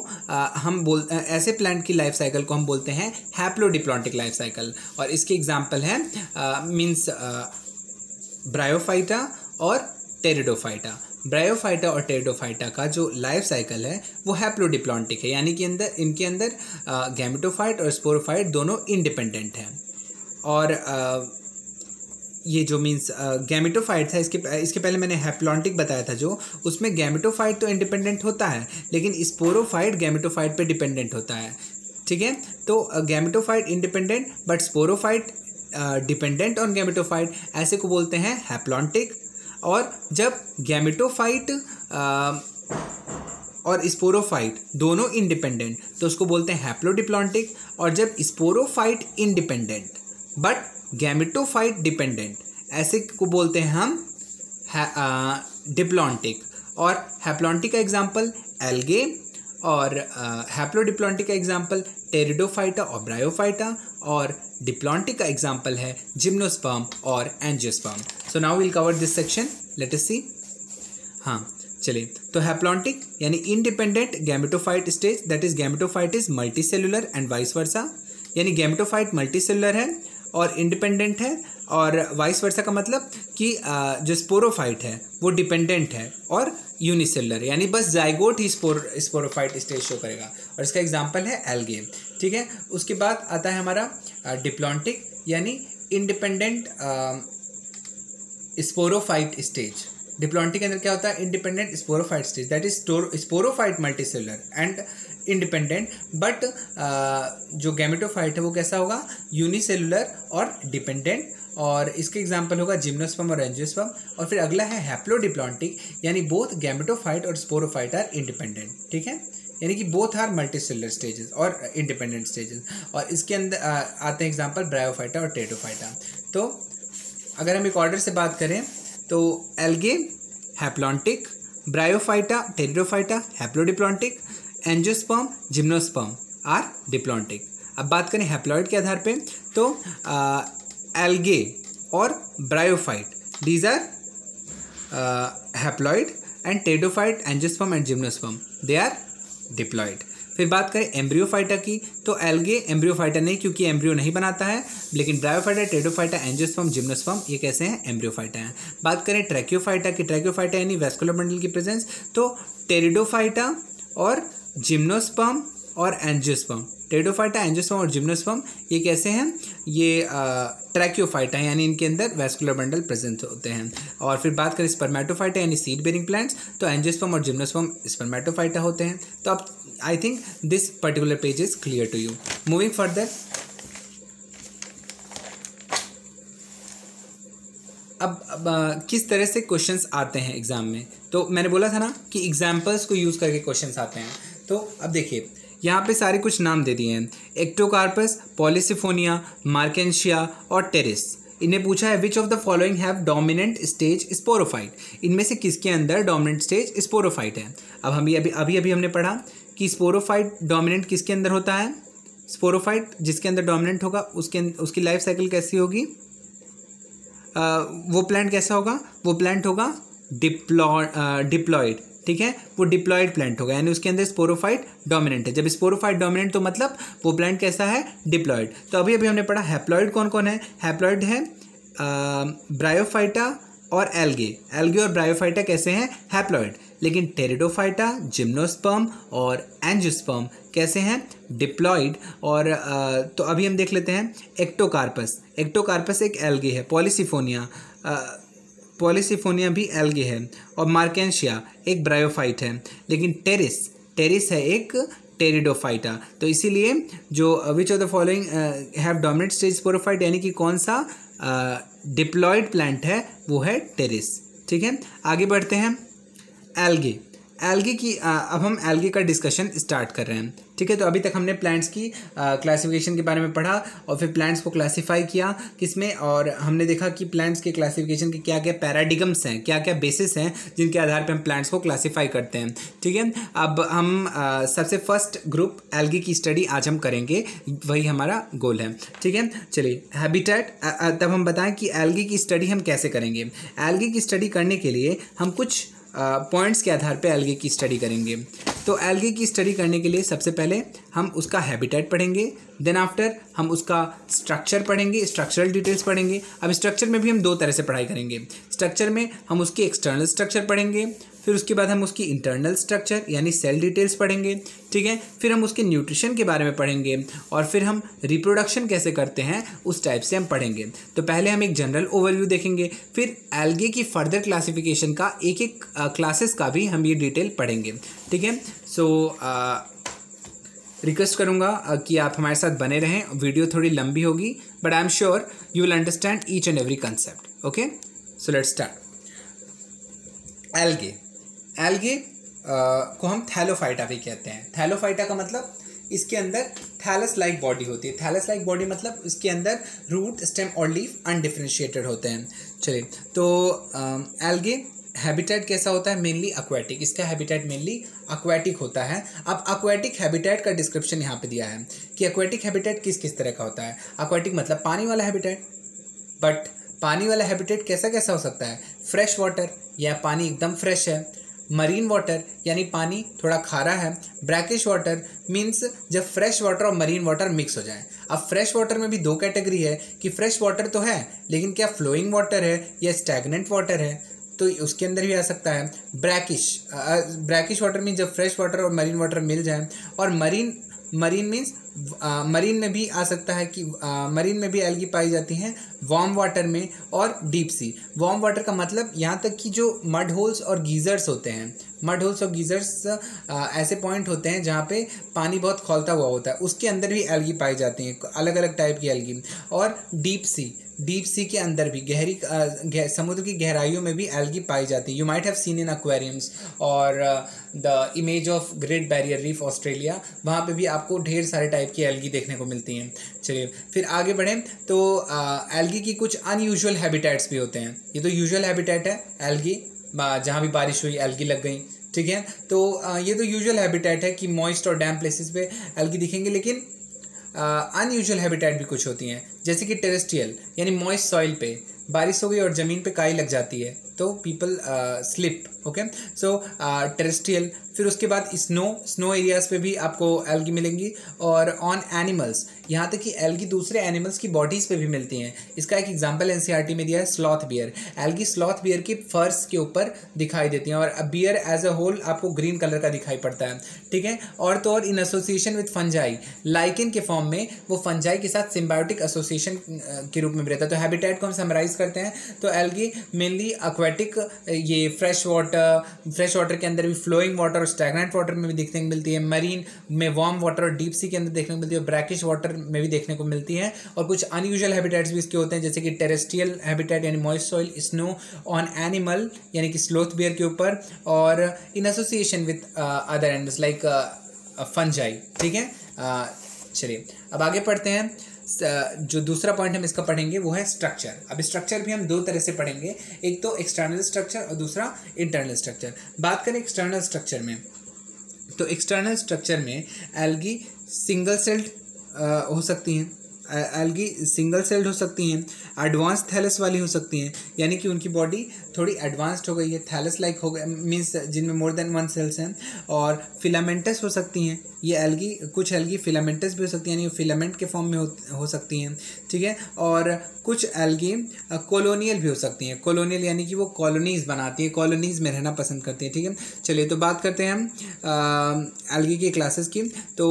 ऐसे प्लांट की लाइफ साइकिल को हम बोलते हैं हैप्लोडिप्लॉन्टिक लाइफ साइकिल। और इसके एग्जाम्पल हैं ब्रायोफाइटा और टेरिडोफाइटा। ब्रायोफाइटा और टेरिडोफाइटा का जो लाइफ साइकिल है वो हैप्लोडिप्लॉन्टिक है, यानी कि इनके अंदर गैमेटोफाइट और स्पोरोफाइट दोनों इंडिपेंडेंट हैं। और ये जो गैमेटोफाइट था, इसके पहले मैंने हैप्लॉन्टिक बताया था, जो उसमें गैमेटोफाइट तो इंडिपेंडेंट होता है लेकिन स्पोरोफाइट गैमेटोफाइट पे डिपेंडेंट होता है, ठीक है। तो gametophyte independent but sporophyte dependent on gametophyte, ऐसे को बोलते हैं हैप्लॉन्टिक। और जब गैमेटोफाइट और स्पोरोफाइट दोनों इंडिपेंडेंट तो उसको बोलते हैं हैप्लोडिप्लॉन्टिक। और जब sporophyte independent but gametophyte dependent, ऐसे को बोलते हैं हम डिप्लॉन्टिक, और हैप्लॉन्टिक का एग्जाम्पल एल्गे, और हैप्लोडिप्लॉन्टिक का एग्जाम्पल टेरिडोफाइटा और ब्रायोफाइटा, और डिप्लॉन्टिक का एग्जाम्पल है जिम्नोस्पर्म और angiosperm. So now will cover this section, let us see. हाँ चलिए, तो हैप्लॉन्टिक यानी independent gametophyte stage, that is gametophyte is multicellular and vice versa, यानी गैमेटोफाइट मल्टीसेलुलर है और इंडिपेंडेंट है, और वाइस वर्सा का मतलब कि जो स्पोरोफाइट है वो डिपेंडेंट है और यूनिसेलुलर, यानी बस जाइगोट ही स्पोरोफाइट स्टेज शो करेगा, और इसका एग्जांपल है एल्गे। ठीक है, उसके बाद आता है हमारा डिप्लॉन्टिक यानी इंडिपेंडेंट स्पोरोफाइट स्टेज। डिप्लॉन्टिक के अंदर क्या होता है? Independent sporophyte stage, that is sporophyte multicellular and independent, but जो गैमेटोफाइट है वो कैसा होगा? यूनिसेलुलर और डिपेंडेंट, और इसके एग्जांपल होगा जिम्नोस्पर्म और एंजियोस्पर्म। और फिर अगला है हैप्लोडिप्लॉन्टिक, यानी बोथ गैमेटोफाइट और स्पोरोफाइट आर इंडिपेंडेंट। ठीक है, यानी कि बोथ आर मल्टीसेलुलर स्टेजेस और इंडिपेंडेंट स्टेजेस, और इसके अंदर आते हैं एग्जांपल ब्रायोफाइटा और टेरिडोफाइटा। तो अगर हम एक ऑर्डर से बात करें तो algae haplontic, bryophyta pteridophyta haplodiplontic, angiosperm gymnosperm are diplontic. अब बात करें हैप्लॉइड के आधार पे, तो एल्गे और bryophyte these are haploid, and pteridophyte angiosperm and gymnosperm they are diploid. फिर बात करें एम्ब्रियोफाइटा की, तो एल्गे एम्ब्रियोफाइटा नहीं, क्योंकि एम्ब्रियो नहीं बनाता है, लेकिन ब्रायोफाइटा टेरिडोफाइटा एंजियोस्पर्म जिम्नोस्पर्म ये कैसे हैं? एम्ब्रियोफाइटा हैं। बात करें ट्रैकियोफाइटा की, ट्रैकियोफाइटा यानी वैस्कुलर बंडल की प्रेजेंस, तो टेरिडोफाइटा और जिम्नोस्पर्म और एंजियोस्पर्म, टेरिडोफाइटा एंजियोस्पर्म और जिम्नोस्पर्म ये कैसे हैं? ये ट्रैकियोफाइटा हैं, यानी इनके अंदर वैस्कुलर बंडल प्रेजेंट होते हैं। और फिर बात करें स्पर्मेटोफाइटा यानी सीड बेरिंग प्लांट्स, तो एंजियोस्पर्म और जिम्नोस्पर्म स्पर्मेटोफाइटा होते हैं। तो अब I think this particular page is clear to you. Moving further, अब किस तरह से क्वेश्चंस आते हैं एग्जाम में, तो मैंने बोला था ना कि एग्जाम्पल्स को यूज़ करके क्वेश्चंस आते हैं। तो अब देखिए यहाँ पे सारे कुछ नाम दे दिए हैं, एक्टोकार्पस, पॉलीसिफोनिया, मार्केंशिया और टेरिस। इन्हें पूछा है which of the following have dominant stage sporophyte, इनमें से किसके अंदर डोमिनेंट स्टेज स्पोरोफाइट है। अब हम अभी हमने पढ़ा कि स्पोरोफाइट डोमिनेंट किसके अंदर होता है? स्पोरोफाइट जिसके अंदर डोमिनेंट होगा उसकी लाइफ साइकिल कैसी होगी? वो प्लांट कैसा होगा? वो प्लांट होगा डिप्लॉइड। ठीक है, वो डिप्लॉइड प्लांट होगा, यानी उसके अंदर स्पोरोफाइट डोमिनेंट है। जब स्पोरोफाइट डोमिनेंट तो मतलब वो प्लांट कैसा है? डिप्लॉइड। तो अभी हमने पढ़ा हैप्लॉइड कौन कौन है? हैप्लॉइड है ब्रायोफाइटा और एल्गे और ब्रायोफाइटा कैसे हैं? हैप्लॉइड। लेकिन टेरिडोफाइटा, जिम्नोस्पर्म और एंजियोस्पर्म कैसे हैं? डिप्लॉइड। और तो अभी हम देख लेते हैं एक्टोकार्पस एक एल्गे है, पॉलीसिफोनिया भी एल्गे है, और मार्केंशिया एक ब्रायोफाइट है, लेकिन टेरिस है एक टेरिडोफाइटा। तो इसीलिए जो which of the following have dominant stage sporophyte, यानी कि कौन सा डिप्लॉइड प्लांट है वो है टेरिस। ठीक है, आगे बढ़ते हैं। एल्गे की अब हम एल्गे का डिस्कशन स्टार्ट कर रहे हैं। ठीक है, तो अभी तक हमने प्लांट्स की क्लासिफिकेशन के बारे में पढ़ा, और फिर प्लांट्स को क्लासिफाई किया किसमें, और हमने देखा कि प्लांट्स के क्लासिफिकेशन के क्या क्या पैराडिगम्स हैं, क्या क्या बेसिस हैं जिनके आधार पर हम प्लांट्स को क्लासीफाई करते हैं। ठीक है, अब हम सबसे फर्स्ट ग्रुप एल्गे की स्टडी आज हम करेंगे, वही हमारा गोल है। ठीक है, चलिए हैबिटेट, तब हम बताएं कि एल्गे की स्टडी हम कैसे करेंगे। एल्गे की स्टडी करने के लिए हम कुछ पॉइंट्स के आधार पे एल्गे की स्टडी करेंगे। तो एल्गे की स्टडी करने के लिए सबसे पहले हम उसका हैबिटेट पढ़ेंगे, देन आफ्टर हम उसका स्ट्रक्चर पढ़ेंगे, स्ट्रक्चरल डिटेल्स पढ़ेंगे। अब स्ट्रक्चर में भी हम दो तरह से पढ़ाई करेंगे। स्ट्रक्चर में हम उसकी एक्सटर्नल स्ट्रक्चर पढ़ेंगे, फिर उसके बाद हम उसकी इंटरनल स्ट्रक्चर यानी सेल डिटेल्स पढ़ेंगे। ठीक है, फिर हम उसके न्यूट्रिशन के बारे में पढ़ेंगे, और फिर हम रिप्रोडक्शन कैसे करते हैं उस टाइप से हम पढ़ेंगे। तो पहले हम एक जनरल ओवरव्यू देखेंगे, फिर एल्गे की फर्दर क्लासिफिकेशन का एक एक क्लासेस का भी हम ये डिटेल पढ़ेंगे। ठीक है, सो रिक्वेस्ट करूँगा कि आप हमारे साथ बने रहें। वीडियो थोड़ी लंबी होगी, but I am sure you will understand each and every concept. Okay, so let's start. Algae को हम थैलोफाइटा भी कहते हैं। थैलोफाइटा का मतलब इसके अंदर थैलस लाइक बॉडी होती है। थैलस लाइक बॉडी मतलब इसके अंदर रूट, स्टेम और लीफ अनडिफरेंशिएटेड होते हैं। चलिए, तो एल्गे हैबिटेट कैसा होता है, मेनली एक्वेटिक, इसका हैबिटेट मेनली एक्वेटिक होता है। अब एक्वेटिक हैबिटेट का डिस्क्रिप्शन यहाँ पे दिया है कि एक्वेटिक हैबिटेट किस किस तरह का होता है। एक्वेटिक मतलब पानी वाला हैबिटेट, बट पानी वाला हैबिटेट कैसा कैसा हो सकता है, फ्रेश वाटर या पानी एकदम फ्रेश है, मरीन वाटर यानी पानी थोड़ा खारा है, ब्रैकिश वाटर मीन्स जब फ्रेश वाटर और मरीन वाटर मिक्स हो जाए। अब फ्रेश वाटर में भी दो कैटेगरी है कि फ्रेश वाटर तो है लेकिन क्या फ्लोइंग वाटर है या स्टैग्नेंट वाटर है, तो उसके अंदर भी आ सकता है। ब्रैकिश वाटर मीन जब फ्रेश वाटर और मरीन वाटर मिल जाए, और मरीन मीन्स मरीन में भी आ सकता है कि मरीन में भी एल्गी पाई जाती हैं वार्म वाटर में और डीप सी। वार्म वाटर का मतलब यहाँ तक कि जो मड होल्स और गीज़र्स होते हैं, मड होल्स और गीज़र्स ऐसे पॉइंट होते हैं जहाँ पे पानी बहुत खौलता हुआ होता है, उसके अंदर भी एल्गी पाई जाती हैं, अलग अलग टाइप की एल्गी। और डीप सी के अंदर भी समुद्र की गहराइयों में भी एल्गी पाई जाती है। You might have seen in aquariums और the image of great barrier reef Australia, वहाँ पे भी आपको ढेर सारे टाइप की एल्गी देखने को मिलती हैं। चलिए फिर आगे बढ़ें तो एल्गी की कुछ अनयूजुअल हैबिटेट्स भी होते हैं। ये तो यूजुअल हैबिटेट है एल्गी, जहाँ भी बारिश हुई एल्गी लग गई, ठीक है। तो ये तो यूजुअल हैबिटेट है कि मॉइस्ट और डैम्प प्लेसेस पे एल्गी दिखेंगे, लेकिन अनयूजुअल हैबिटेट भी कुछ होती हैं, जैसे कि टेरेस्ट्रियल यानी मॉइस्ट सॉइल पे बारिश हो गई और ज़मीन पे काई लग जाती है तो पीपल स्लिप, ओके। सो टेरेस्ट्रियल। फिर उसके बाद स्नो एरियाज़ पे भी आपको एल्गी मिलेंगी, और ऑन एनिमल्स, यहाँ तक कि एल्गी दूसरे एनिमल्स की बॉडीज़ पे भी मिलती हैं। इसका एक एग्जांपल एनसीईआरटी में दिया है, sloth bear. Algae sloth bear की फर्स के ऊपर दिखाई देती हैं, और बियर एज अ होल आपको ग्रीन कलर का दिखाई पड़ता है, ठीक है। और तो और in association with fungi, lichen के फॉर्म में वो फंजाई के साथ सिम्बायोटिक एसोसिएशन के रूप में रहता है। तो हैबिटेट को हम समराइज करते हैं तो एल्गी मेनली एक्वेटिक, ये फ्रेश वाटर के अंदर भी फ्लोइंग वाटर और स्टैग्नेंट वाटर में भी देखने को मिलती है, मरीन में वार्म वाटर और डीप सी के अंदर देखने को मिलती है, ब्रैकिश वाटर में भी देखने को मिलती है। और कुछ अनयूजुअल हैबिटेट्स भी इसके होते हैं, जैसे कि टेरेस्ट्रियल हैबिटेट यानी moist soil, snow on animal यानी कि स्लोथ बियर के ऊपर, और in association with other animals like fungi, ठीक है। चलिए अब आगे पढ़ते हैं। जो दूसरा पॉइंट हम इसका पढ़ेंगे वो है स्ट्रक्चर। अब स्ट्रक्चर भी हम दो तरह से पढ़ेंगे, एक तो एक्सटर्नल स्ट्रक्चर और दूसरा इंटरनल स्ट्रक्चर। बात करें एक्सटर्नल स्ट्रक्चर में, तो एक्सटर्नल स्ट्रक्चर में एल्गी सिंगल सेल्ड हो सकती हैं, एल्गी सिंगल सेल्ड हो सकती हैं, एडवांस थैलस वाली हो सकती हैं, यानी कि उनकी बॉडी थोड़ी एडवांस्ड हो गई है, थैलस लाइक हो गए मीन्स जिनमें मोर देन वन सेल्स हैं, और फिलामेंटस हो सकती हैं। ये एल्गी, कुछ एल्गी फिलामेंटस भी हो सकती हैं, यानी फिलामेंट के फॉर्म में हो सकती हैं, ठीक है। और कुछ एल्गी कॉलोनियल भी हो सकती हैं। कॉलोनियल यानी कि वो कॉलोनीज़ बनाती हैं, कॉलोनीज़ में रहना पसंद करती हैं, ठीक है। चलिए तो बात करते हैं हम एल्गी की क्लासेस की। तो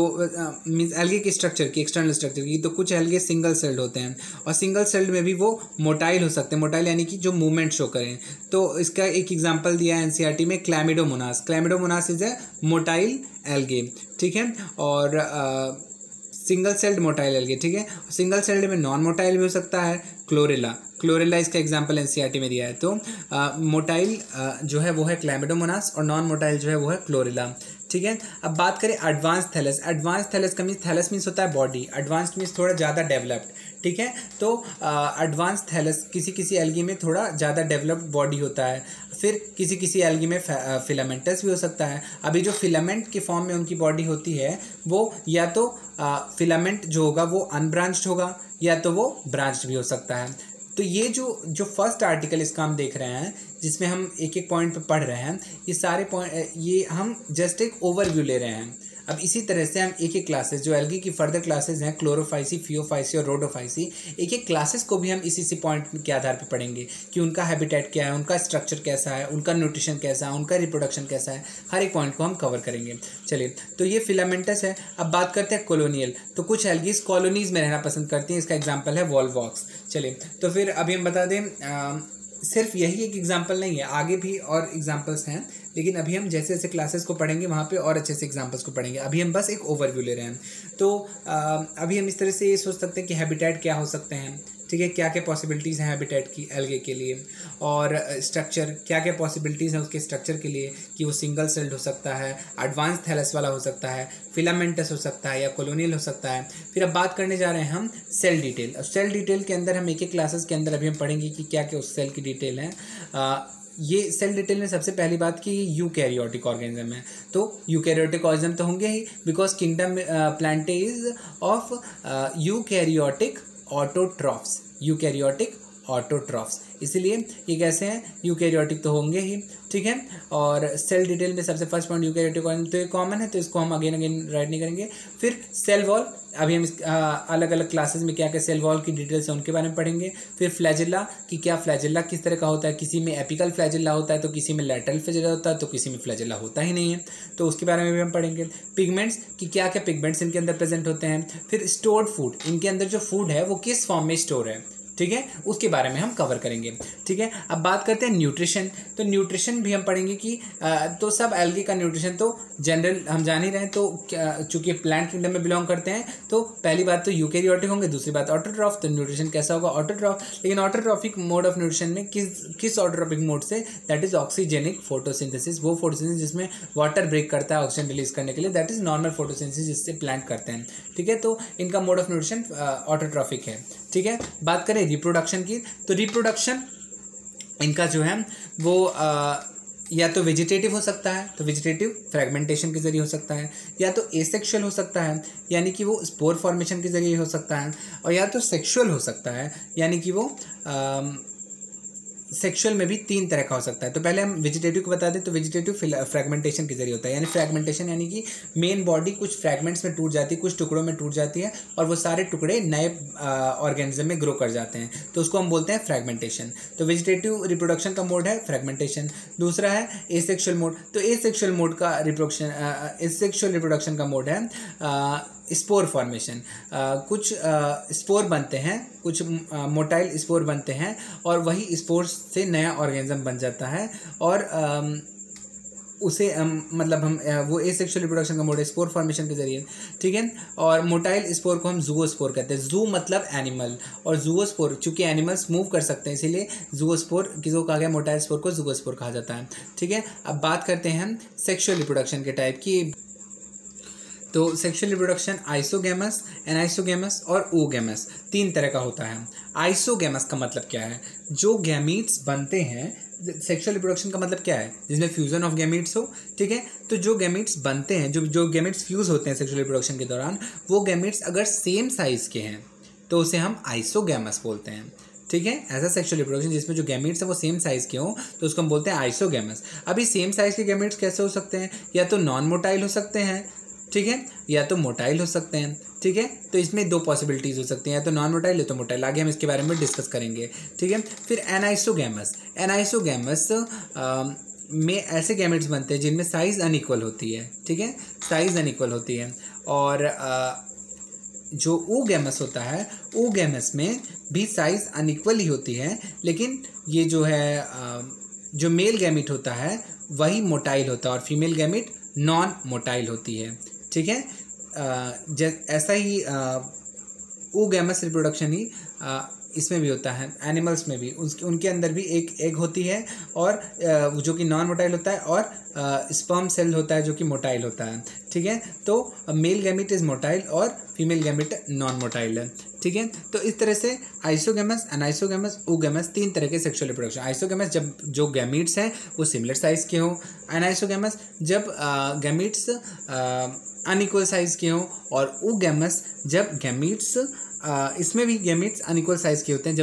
मीन्स एल्गी की स्ट्रक्चर की, एक्सटर्नल स्ट्रक्चर की, तो कुछ एल्गे सिंगल सेल्ड होते हैं, और सिंगल सेल्ड में भी वो मोटाइल हो सकते हैं। मोटाइल यानी कि जो मूवमेंट शो करें। तो इसका एक एग्जांपल दिया है एनसीईआरटी में, क्लैमिडोमोनास। क्लैमिडोमोनास इज ए मोटाइल एल्गे, ठीक है। और सिंगल सेल्ड मोटाइल एल्गे, ठीक है। सिंगल सेल्ड में नॉन मोटाइल भी हो सकता है, क्लोरेला इसका एग्जांपल एनसीईआरटी में दिया है। तो मोटाइल जो है वो है क्लैमिडोमोनास, और नॉन मोटाइल जो है वो है क्लोरेला, ठीक है। अब बात करें एडवांस थैलस। एडवांस थैलस का मीन्स, थैलस मीन्स होता है बॉडी, एडवांस मीन्स थोड़ा ज़्यादा डेवलप्ड, ठीक है। तो एडवांस थैलस किसी एल्गी में थोड़ा ज़्यादा डेवलप्ड बॉडी होता है। फिर किसी एल्गी में फिलामेंटस भी हो सकता है। अभी जो फिलामेंट के फॉर्म में उनकी बॉडी होती है वो या तो फिलामेंट जो होगा वो अनब्रांच्ड होगा, या तो वो ब्रांच्ड भी हो सकता है। तो ये जो फर्स्ट आर्टिकल इसका हम देख रहे हैं, जिसमें हम एक एक पॉइंट पे पढ़ रहे हैं, ये सारे पॉइंट, ये हम जस्ट एक ओवरव्यू ले रहे हैं। अब इसी तरह से हम एक एक क्लासेस, जो एल्गी की फर्दर क्लासेस हैं, क्लोरोफाइसी, फियोफाइसी और रोडोफाइसी, एक एक क्लासेस को भी हम इसी पॉइंट के आधार पर पढ़ेंगे कि उनका हैबिटेट क्या है, उनका स्ट्रक्चर कैसा है, उनका न्यूट्रिशन कैसा है, उनका रिप्रोडक्शन कैसा है, हर एक पॉइंट को हम कवर करेंगे। चलिए तो ये फिलामेंटस है। अब बात करते हैं कॉलोनियल। तो कुछ एल्गीज कॉलोनीज में रहना पसंद करती हैं, इसका एग्जाम्पल है वॉल्वॉक्स। चलिए तो फिर अभी हम बता दें, सिर्फ यही एक एग्जाम्पल नहीं है, आगे भी और एग्जाम्पल्स हैं, लेकिन अभी हम जैसे जैसे क्लासेस को पढ़ेंगे वहाँ पे और अच्छे से एग्जाम्पल्स को पढ़ेंगे। अभी हम बस एक ओवरव्यू ले रहे हैं। तो अभी हम इस तरह से ये सोच सकते हैं कि हैबिटेट क्या हो सकते हैं, ठीक है, क्या क्या पॉसिबिलिटीज़ हैं हैबिटेट की एल्गे के लिए, और स्ट्रक्चर क्या क्या पॉसिबिलिटीज़ हैं उसके स्ट्रक्चर के लिए, कि वो सिंगल सेल्ड हो सकता है, एडवांस थैलस वाला हो सकता है, फिलामेंटस हो सकता है, या कॉलोनियल हो सकता है। फिर अब बात करने जा रहे हैं हम सेल डिटेल। अब सेल डिटेल के अंदर हम एक एक क्लासेस के अंदर अभी हम पढ़ेंगे कि क्या क्या उस सेल की डिटेल है। ये सेल डिटेल में सबसे पहली बात कि यूकैरियोटिक ऑर्गेनिज्म है, तो यूकैरियोटिक ऑर्गेनिज्म तो होंगे ही, because kingdom plantae is of eukaryotic autotrophs, eukaryotic autotrophs, इसलिए ये कैसे हैं, यूकैरियोटिक तो होंगे ही, ठीक है। और सेल डिटेल में सबसे फर्स्ट पॉइंट यूकैरियोटिक ऑर्गेनिज्म, तो ये कॉमन है, तो इसको हम अगेन अगेन राइट नहीं करेंगे। फिर सेल वॉल, अभी हम अलग अलग क्लासेस में क्या क्या सेल वॉल की डिटेल्स है उनके बारे में पढ़ेंगे। फिर फ्लैजिला कि क्या फ्लैजिला किस तरह का होता है, किसी में एपिकल फ्लैजिला होता है तो किसी में लैटरल फ्लैजिला होता है, तो किसी में फ्लैजिला होता ही नहीं है, तो उसके बारे में भी हम पढ़ेंगे। पिगमेंट्स कि क्या क्या पिगमेंट्स इनके अंदर प्रेजेंट होते हैं। फिर स्टोर्ड फूड, इनके अंदर जो फूड है वो किस फॉर्म में स्टोर है, ठीक है, उसके बारे में हम कवर करेंगे, ठीक है। अब बात करते हैं न्यूट्रिशन, तो न्यूट्रिशन भी हम पढ़ेंगे कि तो सब एल्गी का न्यूट्रिशन तो जनरल हम जान ही रहे हैं, तो चूंकि प्लांट किंगडम में बिलोंग करते हैं तो पहली बात तो यूकैरियोटिक होंगे, दूसरी बात ऑटोट्रॉफ, तो न्यूट्रिशन कैसा होगा, ऑटोट्रॉफ। लेकिन ऑटोट्रॉफिक मोड ऑफ न्यूट्रिशन में किस ऑटोट्रॉफिक मोड से, दैट इज ऑक्सीजेनिक फोटोसिंथेसिस, वो फोटोसिंथेसिस जिसमें वाटर ब्रेक करता है ऑक्सीजन रिलीज करने के लिए, दैट इज नॉर्मल फोटोसिंथेसिस जिससे प्लांट करते हैं, ठीक है। तो इनका मोड ऑफ न्यूट्रिशन ऑटोट्रॉफिक है, ठीक है। बात करें रिप्रोडक्शन की, तो रिप्रोडक्शन इनका जो है वो या तो वेजिटेटिव हो सकता है, तो वेजिटेटिव फ्रेगमेंटेशन के जरिए हो सकता है, या तो एसेक्सुअल हो सकता है यानी कि वो स्पोर फॉर्मेशन के जरिए हो सकता है, और या तो सेक्सुअल हो सकता है यानी कि वो सेक्सुअल में भी 3 तरह का हो सकता है। तो पहले हम वेजिटेटिव को बता दें, तो वेजिटेटिव फ्रैगमेंटेशन के जरिए होता है, यानी फ्रैगमेंटेशन यानी कि मेन बॉडी कुछ फ्रैगमेंट्स में टूट जाती है, कुछ टुकड़ों में टूट जाती है और वो सारे टुकड़े नए ऑर्गेनिज्म में ग्रो कर जाते हैं, तो उसको हम बोलते हैं फ्रैगमेंटेशन। तो वेजिटेटिव रिप्रोडक्शन का मोड है फ्रैगमेंटेशन। दूसरा है एसेक्सुअल मोड, तो एसेक्सुअल मोड का एसेक्सुअल रिप्रोडक्शन का मोड है स्पोर फॉर्मेशन। कुछ स्पोर बनते हैं, कुछ मोटाइल स्पोर बनते हैं और वही स्पोर से नया ऑर्गेनिज्म बन जाता है और उसे मतलब हम वो एसेक्सुअल रिप्रोडक्शन का मोड है स्पोर फॉर्मेशन के जरिए, ठीक है। और मोटाइल स्पोर को हम जूओस्पोर कहते हैं, जू मतलब एनिमल और जूओस्पोर चूंकि एनिमल्स मूव कर सकते हैं इसीलिए जूओस्पोर किसको कहा गया, मोटाइल स्पोर को जूओस्पोर कहा जाता है, ठीक है। अब बात करते हैं हम सेक्सुअल रिप्रोडक्शन के टाइप की, तो सेक्सुअल रिप्रोडक्शन आइसोगैमस, एनाइसोगैमस और ओगैमस 3 तरह का होता है। आइसोगैमस का मतलब क्या है, जो गैमीट्स बनते हैं, सेक्सुअल रिप्रोडक्शन का मतलब क्या है, जिसमें फ्यूजन ऑफ गैमीट्स हो, ठीक है। तो जो गैमीट्स बनते हैं, जो गैमीट्स फ्यूज होते हैं सेक्सुअल रिप्रोडक्शन के दौरान, वो गैमीट्स अगर सेम साइज के हैं तो उसे हम आइसोगैमस बोलते हैं, ठीक है। ऐसा सेक्सुअल रिप्रोडक्शन जिसमें जो गैमीट्स है वो सेम साइज के हों तो उसको हम बोलते हैं आइसोगैमस। अभी सेम साइज के गैमीट्स कैसे हो सकते हैं, या तो नॉन मोटाइल हो सकते हैं, ठीक है, या तो मोटाइल हो सकते हैं, ठीक है। तो इसमें 2 पॉसिबिलिटीज़ हो सकती हैं, या तो नॉन मोटाइल या तो मोटाइल, आगे हम इसके बारे में डिस्कस करेंगे, ठीक है। फिर एनाइसोगैमस, एनाइसोगैमस में ऐसे गैमेट्स बनते हैं जिनमें साइज़ अनइक्वल होती है, ठीक है, साइज़ अनइक्वल होती है। और जो ओगैमस होता है, ओगैमस में भी साइज़ अनइक्वल ही होती है, लेकिन ये जो है जो मेल गैमेट होता है वही मोटाइल होता है और फीमेल गैमेट नॉन मोटाइल होती है, ठीक है। ऐसा ही ओगैमस रिप्रोडक्शन ही इसमें भी होता है, एनिमल्स में भी उनके अंदर भी एक एग होती है और जो कि नॉन मोटाइल होता है और स्पर्म सेल होता है जो कि मोटाइल होता है, ठीक है। तो मेल गैमेट इज मोटाइल और फीमेल गैमेट नॉन मोटाइल है, ठीक है। तो इस तरह से आइसोगैमस, एनाइसोगैमस, ओगैमस 3 तरह के सेक्सुअल रिप्रोडक्शन। आइसोगैमस जब जो गैमीट्स हैं वो सिमिलर साइज के हों, एनाइसोगैमस जब गैमीट्स अनइक्वल साइज के हों, और ओगैमस जब गैमीट्स इसमें भी गैमीट्स अनइक्वल साइज के होते हैं।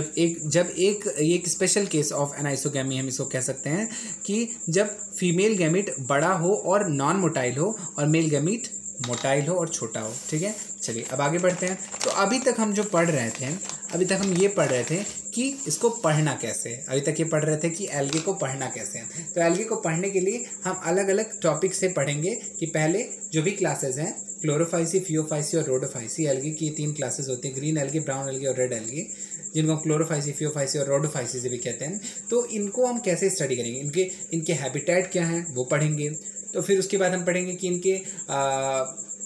जब एक स्पेशल केस ऑफ एनाइसोगैमी हम इसको कह सकते हैं कि जब फीमेल गैमीट बड़ा हो और नॉन मोटाइल हो और मेल गैमीट मोटाइल हो और छोटा हो, ठीक है। चलिए अब आगे बढ़ते हैं। तो अभी तक हम जो पढ़ रहे थे, अभी तक हम ये पढ़ रहे थे कि इसको पढ़ना कैसे, अभी तक ये पढ़ रहे थे कि एल्गे को पढ़ना कैसे है। तो एल्गे को पढ़ने के लिए हम अलग अलग टॉपिक से पढ़ेंगे कि पहले जो भी क्लासेस हैं, क्लोरोफाइसी, फियोफाइसी और रोडोफाइसी, एल्गे की 3 क्लासेस होती हैं, ग्रीन एल्गे, ब्राउन एल्गे और रेड एल्गे, जिनको हम क्लोरोफाइसी, फियोफाइसी और रोडोफाइसी से भी कहते हैं। तो इनको हम कैसे स्टडी करेंगे, इनके हैबिटेट क्या हैं वो पढ़ेंगे। तो फिर उसके बाद हम पढ़ेंगे कि इनके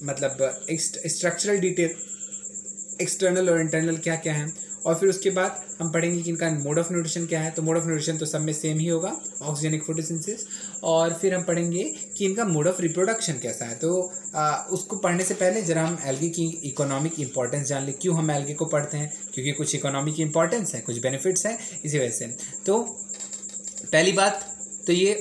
मतलब स्ट्रक्चरल डिटेल, एक्सटर्नल और इंटरनल क्या क्या है, और फिर उसके बाद हम पढ़ेंगे कि इनका मोड ऑफ न्यूट्रिशन क्या है। तो मोड ऑफ न्यूट्रिशन तो सब में सेम ही होगा, ऑक्सीजनिक फोटोसिंथेसिस। और फिर हम पढ़ेंगे कि इनका मोड ऑफ रिप्रोडक्शन कैसा है। तो उसको पढ़ने से पहले जरा हम एल्गे की इकोनॉमिक इंपॉर्टेंस जान लें। क्यों हम एल्गे को पढ़ते हैं, क्योंकि कुछ इकोनॉमिक इंपॉर्टेंस है, कुछ बेनिफिट्स हैं, इसी वजह से। तो पहली बात, तो ये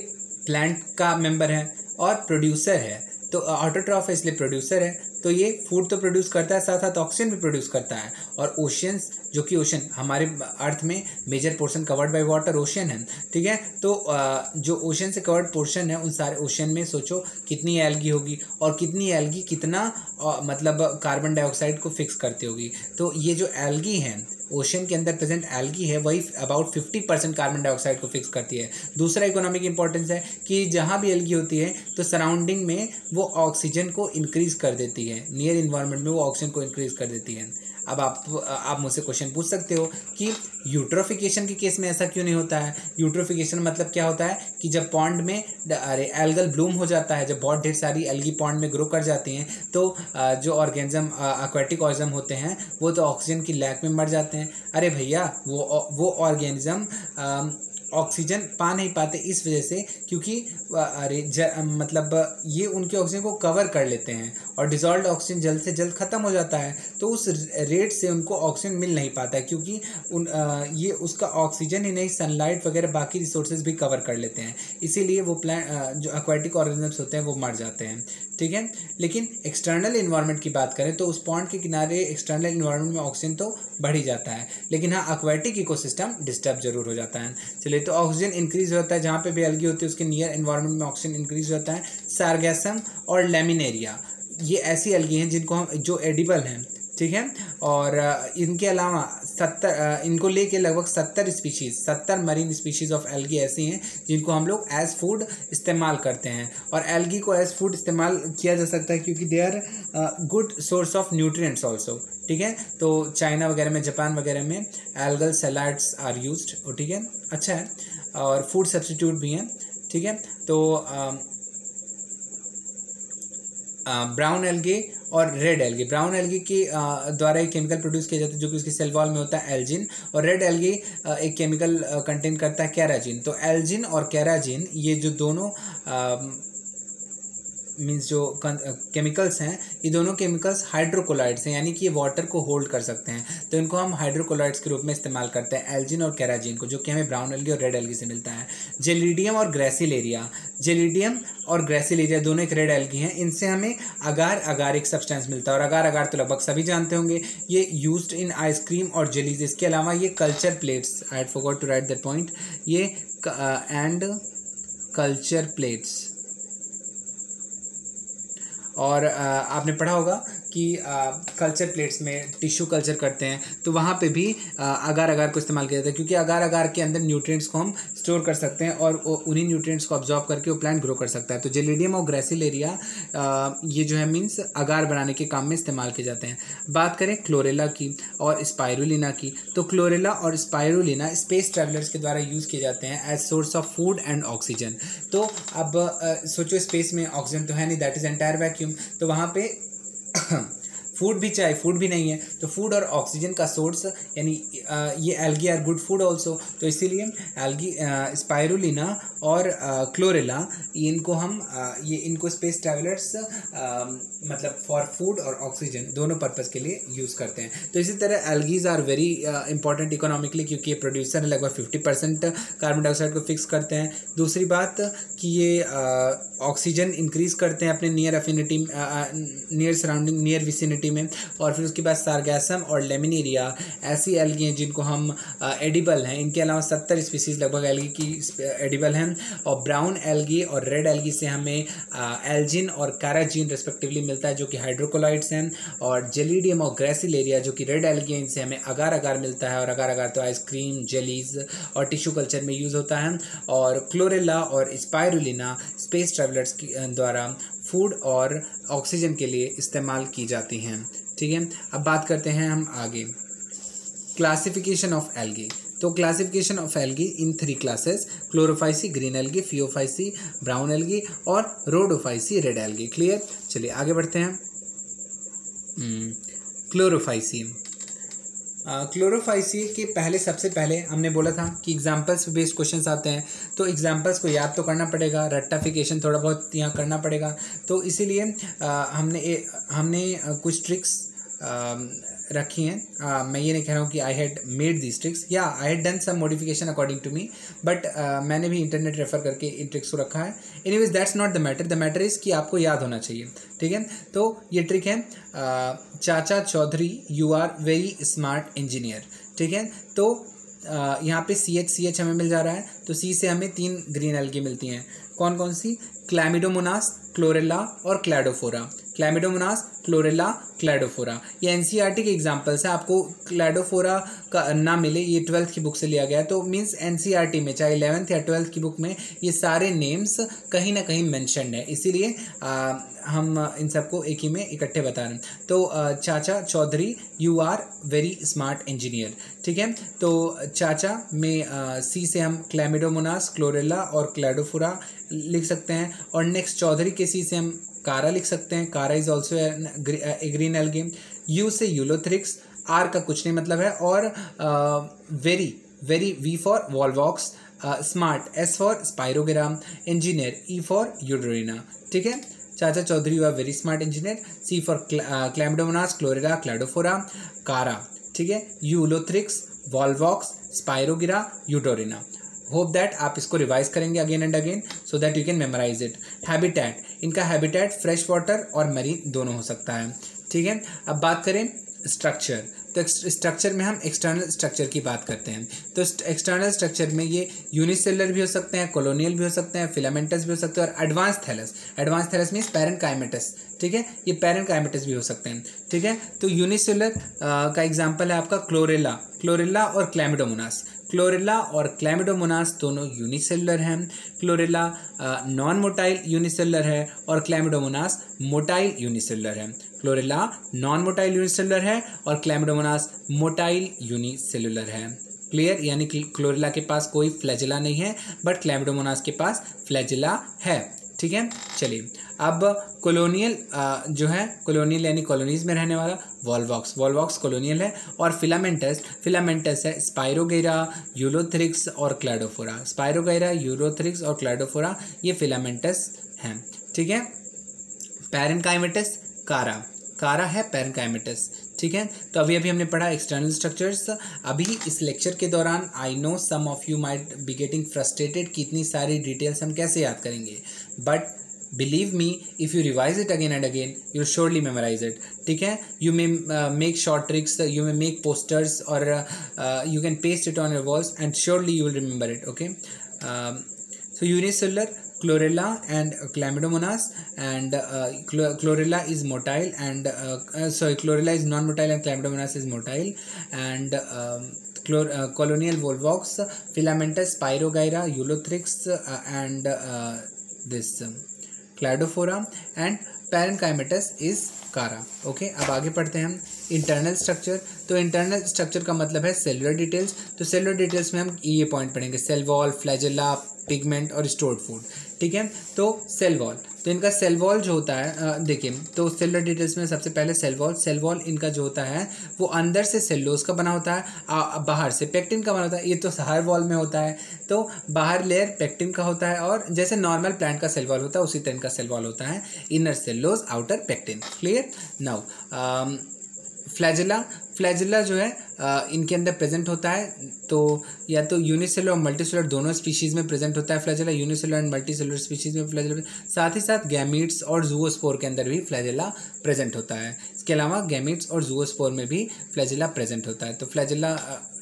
प्लांट का मेंबर है और प्रोड्यूसर है। तो ऑटोट्रॉफ है इसलिए प्रोड्यूसर है। तो ये फूड तो प्रोड्यूस करता है, साथ साथ ऑक्सीजन भी प्रोड्यूस करता है। और ओशियंस, जो कि ओशन हमारे अर्थ में major portion covered by water ocean है, ठीक है। तो जो ओशन से कवर्ड पोर्शन है उन सारे ओशियन में सोचो कितनी एल्गी होगी, और कितनी एल्गी कितना मतलब कार्बन डाइऑक्साइड को फिक्स करती होगी। तो ये जो एल्गी है, ओशन के अंदर प्रेजेंट एल्गी है, वही अबाउट 50% कार्बन डाइऑक्साइड को फिक्स करती है। दूसरा इकोनॉमिक इंपॉर्टेंस है कि जहाँ भी एल्गी होती है तो सराउंडिंग में वो ऑक्सीजन को इंक्रीज कर देती है, नियर इन्वायरमेंट में वो ऑक्सीजन को इंक्रीज कर देती है। अब आप मुझसे क्वेश्चन पूछ सकते हो कि यूट्रोफिकेशन के केस में ऐसा क्यों नहीं होता है। यूट्रोफिकेशन मतलब क्या होता है कि जब पॉन्ड में एल्गल ब्लूम हो जाता है, जब बहुत ढेर सारी एल्गी पॉन्ड में ग्रो कर जाती हैं, तो जो ऑर्गेनिज्म एक्वाटिक ऑर्गेनिज्म होते हैं वो तो ऑक्सीजन की लैक में मर जाते हैं। अरे भैया, वो ऑर्गेनिज्म ऑक्सीजन पा नहीं पाते इस वजह से क्योंकि मतलब ये उनके ऑक्सीजन को कवर कर लेते हैं और डिजॉल्व्ड ऑक्सीजन जल्द से जल्द ख़त्म हो जाता है। तो उस रेट से उनको ऑक्सीजन मिल नहीं पाता है क्योंकि ये उसका ऑक्सीजन ही नहीं, सनलाइट वगैरह बाकी रिसोर्सेज भी कवर कर लेते हैं। इसीलिए वो प्लांट जो एक्वाटिक ऑर्गेनिजम्स होते हैं वो मर जाते हैं, ठीक है। लेकिन एक्सटर्नल इन्वायरमेंट की बात करें तो उस पॉन्ड के किनारे एक्सटर्नल इन्वायरमेंट में ऑक्सीजन तो बढ़ ही जाता है, लेकिन हाँ एक्वाटिक इकोसिस्टम डिस्टर्ब जरूर हो जाता है। चलिए, तो ऑक्सीजन इंक्रीज होता है जहाँ पे भी एल्गी होती है उसके नियर एनवायरनमेंट में ऑक्सीजन इंक्रीज होता है। सार्गैसम और लेमिनेरिया ये ऐसी एल्गी हैं जिनको हम जो एडिबल हैं, ठीक है। और इनके अलावा इनको लेके लगभग 70 मरीन स्पीशीज़ ऑफ एल्गी ऐसी हैं जिनको हम लोग एज फूड इस्तेमाल करते हैं। और एल्गी को एज फूड इस्तेमाल किया जा सकता है क्योंकि they are good source of nutrients also, ठीक है। तो चाइना वगैरह में, जापान वगैरह में एल्गल सैलाड्स आर यूज्ड, ठीक है, अच्छा है। और फूड सब्स्टिट्यूट भी हैं, ठीक है। तो ब्राउन एल्गी और रेड एल्गी, ब्राउन एल्गी के द्वारा एक केमिकल प्रोड्यूस किया जाता है जो कि उसकी सेल वॉल में होता है एल्जिन, और रेड एल्गी एक केमिकल कंटेन करता है कैराजिन। तो एल्जिन और कैराजिन ये जो दोनों मीन्स जो केमिकल्स हैं, ये दोनों केमिकल्स हाइड्रोकोलाइड्स हैं, यानी कि ये वाटर को होल्ड कर सकते हैं। तो इनको हम हाइड्रोकोलाइड्स के रूप में इस्तेमाल करते हैं, एल्जिन और कैराजिन को, जो कि हमें ब्राउन एल्गी और रेड एल्गी से मिलता है। जेलिडियम और ग्रेसिलेरिया, जेलिडियम और ग्रेसिलेरिया दोनों एक रेड एल्गी हैं। इनसे हमें अगार एक सब्सटेंस मिलता है, और अगार तो लगभग सभी जानते होंगे, ये यूज्ड इन आइसक्रीम और जेलीज। इसके अलावा ये culture plates, I had forgot to write that point, ये एंड कल्चर प्लेट्स। और आपने पढ़ा होगा कि कल्चर प्लेट्स में टिश्यू कल्चर करते हैं तो वहाँ पे भी अगार को इस्तेमाल किया जाता है, क्योंकि अगार के अंदर न्यूट्रिएंट्स को हम स्टोर कर सकते हैं और उन्हीं न्यूट्रिएंट्स को अब्जॉर्ब करके वो प्लांट ग्रो कर सकता है। तो जेलिडियम और ग्रेसिलेरिया ये जो है मीन्स अगार बनाने के काम में इस्तेमाल किए जाते हैं। बात करें क्लोरेला की और स्पाइरुलिना की, तो क्लोरेला और स्पाइरुलिना स्पेस ट्रैवलर्स के द्वारा यूज़ किए जाते हैं as source of food and oxygen. तो अब सोचो स्पेस में ऑक्सीजन तो है नहीं, दैट इज एंटायर वैक्यूम, तो वहाँ पे फूड भी चाहिए, फूड भी नहीं है, तो फूड और ऑक्सीजन का सोर्स यानी ये algae are good food also. तो इसीलिए एल्गी स्पाइरुलिना और क्लोरेला इनको हम इनको स्पेस ट्रैवलर्स मतलब फॉर फूड और ऑक्सीजन दोनों पर्पज़ के लिए यूज़ करते हैं। तो इसी तरह algae are very important economically, क्योंकि ये प्रोड्यूसर है, लगभग 50% कार्बन डाइऑक्साइड को फिक्स करते हैं। दूसरी बात कि ये ऑक्सीजन इंक्रीज़ करते हैं अपने near affinity, near surrounding, near vicinity में। और फिर उसके बाद सार्गैसम और लेमिनेरिया ऐसी एल्गी हैं जिनको हम एडिबल हैं। इनके अलावा 70 स्पीसीज़ लगभग एल्गी की एडिबल हैं। और ब्राउन एल्गी और रेड एल्गी से हमें एल्जिन और कैराजिन रिस्पेक्टिवली मिलता है जो कि हाइड्रोकोलाइड्स हैं। और जेलिडियम और ग्रेसिलेरिया जो कि रेड एल्गी हैं, इनसे हमें अगार मिलता है, और अगार तो आइसक्रीम, जेलीज और टिश्यू कल्चर में यूज़ होता है। और क्लोरेला और स्पाइरुलिना स्पेस ट्रैवलर्स द्वारा फूड और ऑक्सीजन के लिए इस्तेमाल की जाती हैं, ठीक है। अब बात करते हैं हम आगे क्लासिफिकेशन ऑफ एल्गी। तो classification of algae in 3 classes, Chlorophyceae green algae, Phaeophyceae brown algae और रोडोफाइसी रेड एल्गी। क्लियर, चलिए आगे बढ़ते हैं। क्लोरोफाइसी, क्लोरोफाइसी के पहले सबसे पहले हमने बोला था कि एग्जाम्पल्स बेस्ड क्वेश्चंस आते हैं, तो एग्जाम्पल्स को याद तो करना पड़ेगा, रट्टाफिकेशन थोड़ा बहुत यहाँ करना पड़ेगा। तो इसीलिए हमने कुछ ट्रिक्स रखी हैं। मैं ये नहीं कह रहा हूँ कि I had made these tricks, या I had done some modification according to me, but मैंने भी इंटरनेट रेफर करके इन ट्रिक्स को रखा है। Anyways that's not the matter, the matter is कि आपको याद होना चाहिए, ठीक है। तो ये ट्रिक है Chacha Chaudhary you are very smart engineer, ठीक है। तो यहाँ पे CH हमें मिल जा रहा है, तो C से हमें 3 ग्रीन एल्गी मिलती हैं। कौन कौन सी? क्लैमिडोमोनास, क्लोरेला और क्लैडोफोरा। क्लैमिडोमोनास, क्लोरेला, क्लैडोफोरा, ये NCERT के एग्जाम्पल्स हैं। आपको क्लैडोफोरा का ना मिले, ये 12th की बुक से लिया गया है, तो मीन्स NCERT में चाहे 11th या 12th की बुक में ये सारे नेम्स कहीं ना कहीं मेंशन्ड है, इसीलिए हम इन सबको एक ही में इकट्ठे बता रहे हैं। तो Chacha Chaudhary you are very smart engineer, ठीक है। तो चाचा में C से हम क्लैमिडोमोनास, क्लोरेला और क्लैडोफोरा लिख सकते हैं, और नेक्स्ट चौधरी के C से हम कारा लिख सकते हैं। Chara is also a green algae. U से यूलोथ्रिक्स, आर का कुछ नहीं मतलब है, और very V for Volvox, smart S for Spirogyra, engineer E for Eudorina, ठीक है। Chacha Chaudhary you are very smart engineer, C for Chlamydomonas, Chlorella, Cladophora, Chara, ठीक है, Ulothrix, Volvox, Spirogyra, Eudorina. Hope that आप इसको रिवाइज करेंगे again and again so that you can memorise it. Habitat, इनका habitat fresh water और marine दोनों हो सकता है, ठीक है। अब बात करें स्ट्रक्चर, तो स्ट्रक्चर में हम एक्सटर्नल स्ट्रक्चर की बात करते हैं। तो एक्सटर्नल स्ट्रक्चर में ये यूनिसेलुलर भी हो सकते हैं, कॉलोनियल भी हो सकते हैं, फिलामेंटस भी हो सकते हैं, और advance thallus. Advance thallus means parenchymatous, ठीक है, ये पैरेनकाइमेटस भी हो सकते हैं, ठीक है। तो यूनिसेलुलर का एग्जांपल है आपका क्लोरेला और क्लैमिडोमोनास। क्लोरेला और क्लैमिडोमोनास दोनों यूनिसेलुलर हैं। क्लोरेला नॉन मोटाइल यूनिसेलुलर है और क्लैमिडोमोनास मोटाइल यूनिसेलुलर है। क्लोरेला नॉन मोटाइल यूनिसेलुलर है और क्लैमिडोमोनास मोटाइल यूनिसेलुलर है। क्लियर, यानी कि क्लोरेला के पास कोई फ्लैजिला नहीं है, बट क्लैमिडोमोनास के पास फ्लैजिला है, ठीक है। चलिए, अब कॉलोनियल जो है, कॉलोनियल यानी कॉलोनीज में रहने वाला, वॉल्वॉक्स कॉलोनियल है, और फिलामेंटस है स्पाइरोगैरा, यूलोथ्रिक्स और क्लैडोफोरा। स्पाइरोगैरा, यूलोथ्रिक्स और क्लैडोफोरा ये फिलामेंटस हैं, ठीक है। पैरेनकाइमेटस कारा है पैरेनकाइमेटस, ठीक है। तो अभी हमने पढ़ा एक्सटर्नल स्ट्रक्चर्स। अभी इस लेक्चर के दौरान I know some of you might be getting frustrated कि इतनी सारी डिटेल्स हम कैसे याद करेंगे, but believe me, if you revise it again and again, you'll surely memorize it, ठीक है। You may make short tricks, you may make posters, or you can paste it on your walls, and surely you will remember it, okay. So unicellular, chlorella and chlamydomonas, and chlorella is motile, and chlorella is non-motile and chlamydomonas is motile, and colonial volvox, filamentous, spirogyra, ulothrix, and this Cladophora, and parenchymatous is Chara, okay. अब आगे पढ़ते हैं हम internal structure. तो internal structure का मतलब है cellular details. तो सेलुलर डिटेल्स में हम ये पॉइंट पढ़ेंगे, सेल वॉल, फ्लैजेला, पिगमेंट और स्टोर्ड फूड, ठीक है। तो सेल वॉल, तो इनका सेल वॉल जो होता है, देखिए, तो सेलुलर डिटेल्स में सबसे पहले सेल वॉल इनका जो होता है वो अंदर से सेलुलोज का बना होता है, बाहर से पेक्टिन का बना होता है। ये तो हर वॉल में होता है, तो बाहर लेयर पेक्टिन का होता है, और जैसे नॉर्मल प्लांट का सेल वॉल होता है उसी तरह इनका सेल वॉल होता है, inner cellulose, outer pectin. Clear. Now flagella जो है इनके अंदर प्रेजेंट होता है, तो या तो यूनिसेलुलर और मल्टीसेलुलर दोनों स्पीशीज़ में प्रेजेंट होता है flagella, unicellular and multicellular species में फ्लैजिला, साथ ही साथ गैमीट्स और जूओस्पोर के अंदर भी फ्लैजिला प्रेजेंट होता है। इसके अलावा गैमीट्स और जूओस्पोर में भी फ्लैजिला प्रेजेंट होता है, तो फ्लैजिला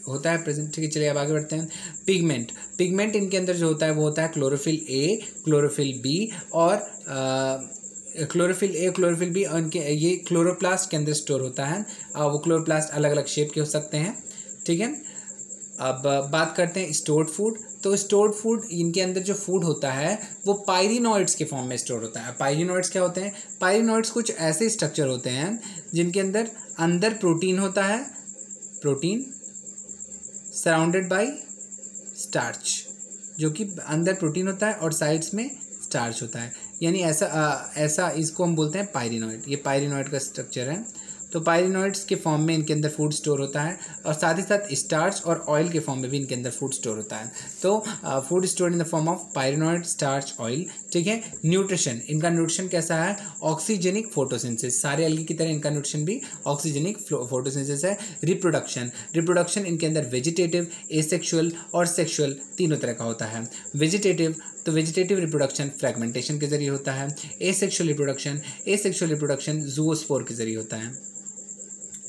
होता है प्रेजेंट, ठीक है। चलिए अब आगे बढ़ते हैं। पिगमेंट इनके अंदर जो होता है वो होता है क्लोरोफिल ए, क्लोरोफिल बी, और क्लोरोफिल ए, क्लोरोफिल बी, उनके ये क्लोरोप्लास्ट के अंदर स्टोर होता है। वो क्लोरोप्लास्ट अलग अलग शेप के हो सकते हैं, ठीक है। अब बात करते हैं स्टोर्ड फूड। तो स्टोर्ड फूड, इनके अंदर जो फूड होता है वो पायरिनॉइड्स के फॉर्म में स्टोर होता है। पायरिनॉइड्स क्या होते हैं? पायरिनॉइड्स कुछ ऐसे स्ट्रक्चर होते हैं जिनके अंदर प्रोटीन होता है, प्रोटीन सराउंडेड बाय स्टार्च, जो कि अंदर प्रोटीन होता है और साइड्स में स्टार्च होता है, यानी ऐसा इसको हम बोलते हैं पायरिनॉइड। ये पायरिनॉइड का स्ट्रक्चर है। तो पायरिनॉइड्स के फॉर्म में इनके अंदर फूड स्टोर होता है, और साथ ही साथ स्टार्च और ऑयल के फॉर्म में भी इनके अंदर फूड स्टोर होता है। तो food store in the form of pyrenoid, starch, oil ठीक है। न्यूट्रिशन, इनका न्यूट्रिशन कैसा है, ऑक्सीजेनिक फोटोसिंथेसिस, सारे एल्गी की तरह इनका न्यूट्रिशन भी ऑक्सीजेनिक फोटोसिंथेसिस है। रिप्रोडक्शन, रिप्रोडक्शन इनके अंदर वेजिटेटिव, एसेक्सुअल और सेक्सुअल तीनों तरह का होता है। वेजिटेटिव, तो वेजिटेटिव रिप्रोडक्शन फ्रैगमेंटेशन के जरिए होता है। Asexual reproduction, asexual reproduction zoospore के जरिए होता है।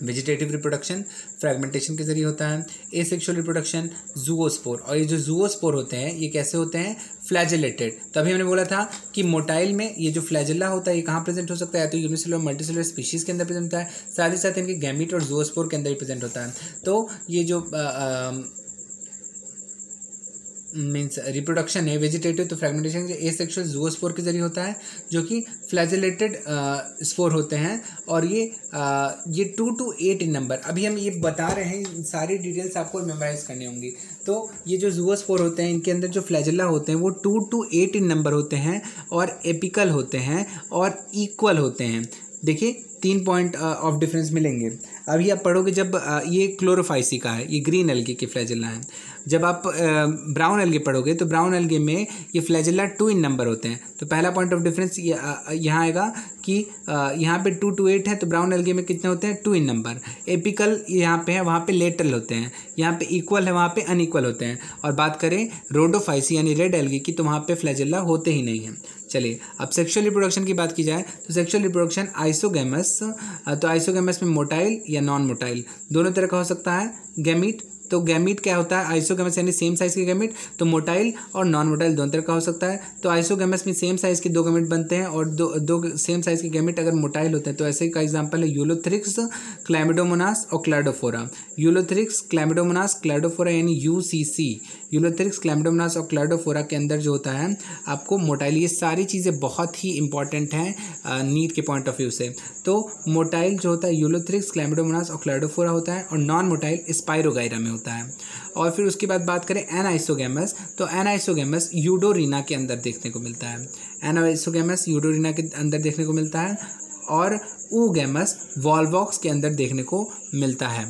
वेजिटेटिव रिप्रोडक्शन फ्रैगमेंटेशन के जरिए होता है। एसेक्सुअल रिप्रोडक्शन जूओस्पोर, और ये जो जूओस्पोर होते हैं ये कैसे होते हैं, फ्लैजेलेटेड। तभी हमने बोला था कि मोटाइल में ये जो फ्लैजेला होता है ये कहाँ प्रेजेंट हो सकता है, तो यूनिसेलुलर मल्टीसेलुलर स्पीशीज़ के अंदर प्रेजेंट होता है, साथ ही साथ इनके गैमीट और जूओस्पोर के अंदर भी प्रेजेंट होता है। तो ये जो मीन्स रिप्रोडक्शन है वेजिटेटिव, तो फ्रैगमेंटेशन एसेक्सुअल जूओस्पोर के जरिए होता है, जो कि फ्लैजेलेटेड स्पोर होते हैं, और ये 2 to 8 इन नंबर। अभी हम ये बता रहे हैं, सारी डिटेल्स आपको मेमोराइज करनी होंगी। तो ये जो जूओस्पोर होते हैं इनके अंदर जो फ्लैजेला होते हैं वो 2 to 8 इन नंबर होते हैं, और एपिकल होते हैं और इक्वल होते हैं। देखिए 3 पॉइंट ऑफ डिफरेंस मिलेंगे। अभी आप पढ़ोगे जब ये क्लोरोफाइसी का है, ये ग्रीन एल्गे की फ्लैजेला है। जब आप ब्राउन एल्गे पढ़ोगे तो ब्राउन एल्गे में ये फ्लैजेला 2 इन नंबर होते हैं। तो पहला पॉइंट ऑफ डिफरेंस यहाँ आएगा कि यहाँ पे 2 to 8 है, तो ब्राउन एल्गे में कितने होते हैं, 2 इन नंबर। एपिकल यहाँ पे है, वहाँ पे लेटरल होते हैं, यहाँ पे इक्वल है, वहाँ पे अनइक्वल होते हैं। और बात करें रोडोफाइसी यानी रेड एल्गे की, तो वहाँ पे फ्लैजेला होते ही नहीं हैं। चलिए अब सेक्सुअल रिप्रोडक्शन की बात की जाए तो सेक्सुअल रिप्रोडक्शन आइसोगैमस, तो आइसोगैमस में मोटाइल या नॉन मोटाइल दोनों तरह का हो सकता है। गैमीट, तो गैमीट क्या होता है, आइसोगैमस यानी सेम साइज के गैमीट, तो मोटाइल और नॉन मोटाइल दोनों तरह का हो सकता है। तो आइसोगैमस में सेम साइज के 2 गैमीट बनते हैं, और दो सेम साइज के गैमीट अगर मोटाइल होते हैं तो ऐसे का एग्जांपल है यूलोथ्रिक्स, क्लैमिडोमोनास और क्लैडोफोरा। यूलोथ्रिक्स, क्लैमिडोमोनास, क्लैडोफोरा यानी यूसीसी, यूलोथ्रिक्स, क्लैमिडोमोनास और क्लैडोफोरा के अंदर जो होता है आपको मोटाइल, ये सारी चीज़ें बहुत ही इंपॉर्टेंट हैं नीट के पॉइंट ऑफ व्यू से। तो मोटाइल जो होता है यूलोथ्रिक्स, क्लैमिडोमोनास और क्लैडोफोरा होता है, और नॉन मोटाइल स्पाइरोगाइरा में होता है। और फिर उसके बाद बात करें एनाइसोगैमस, तो एनाइसोगैमस यूडोरिना के अंदर देखने को मिलता है। एनाइसोगैमस यूडोरिना के अंदर देखने को मिलता है, और ऊगैमस वॉल्वॉक्स के अंदर देखने को मिलता है।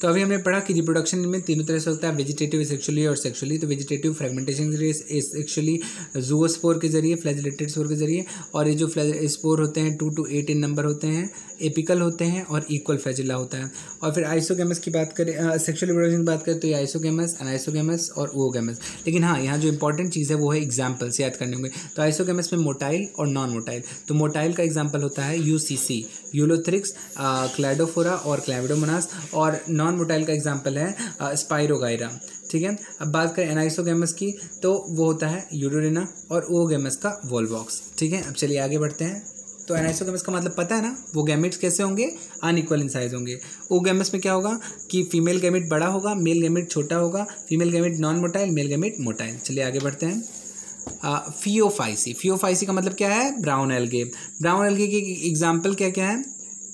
तो अभी हमने पढ़ा कि रिप्रोडक्शन में तीनों तरह से होता है, वेजिटेटिव, सेक्सुअली और सेक्सुअली। तो वेजिटेटिव फ्रैगमेंटेशन के जरिए, सेक्सुअली जूओस्पोर के जरिए, फ्लैजेलेटेड स्पोर के जरिए। और ये जो स्पोर होते हैं 2 to 8 इन नंबर होते हैं, एपिकल होते हैं और इक्वल फ्लैजेला होता है। और फिर आइसोगैमस की बात करें, सेक्सुअल रिप्रोडक्शन की बात करें तो ये आइसोगैमस, एनाइसोगैमस और ओगैमस। लेकिन हाँ, यहाँ जो इंपॉर्टेंट चीज़ है वो है एग्जाम्पल्स याद करने होंगे। तो आइसोगैमस में मोटाइल और नॉन मोटाइल, तो मोटाइल का एग्जाम्पल होता है यूसीसी, यूलोथ्रिक्स, क्लैडोफोरा और क्लैमिडोमोनास, और नॉन मोटाइल का एग्जाम्पल है स्पाइरोगाइरा। ठीक है। अब बात करें एनाइसोगैमस की, तो वो होता है यूडोरिना, और ओगैमस का वॉल्वॉक्स। ठीक है। अब चलिए आगे बढ़ते हैं। तो एनाइसोगैमस का मतलब पता है ना, वो गैमेट्स कैसे होंगे, अनइक्वल इन साइज होंगे। ओगैमस में क्या होगा कि फीमेल गैमेट बड़ा होगा, मेल गैमेट छोटा होगा, female gamete non motile, male gamete motile. चलिए आगे बढ़ते हैं। फियोफाइसी, फियोफाइसी का मतलब क्या है, ब्राउन एल्गे। ब्राउन एल्गे की एग्जाम्पल क्या क्या है,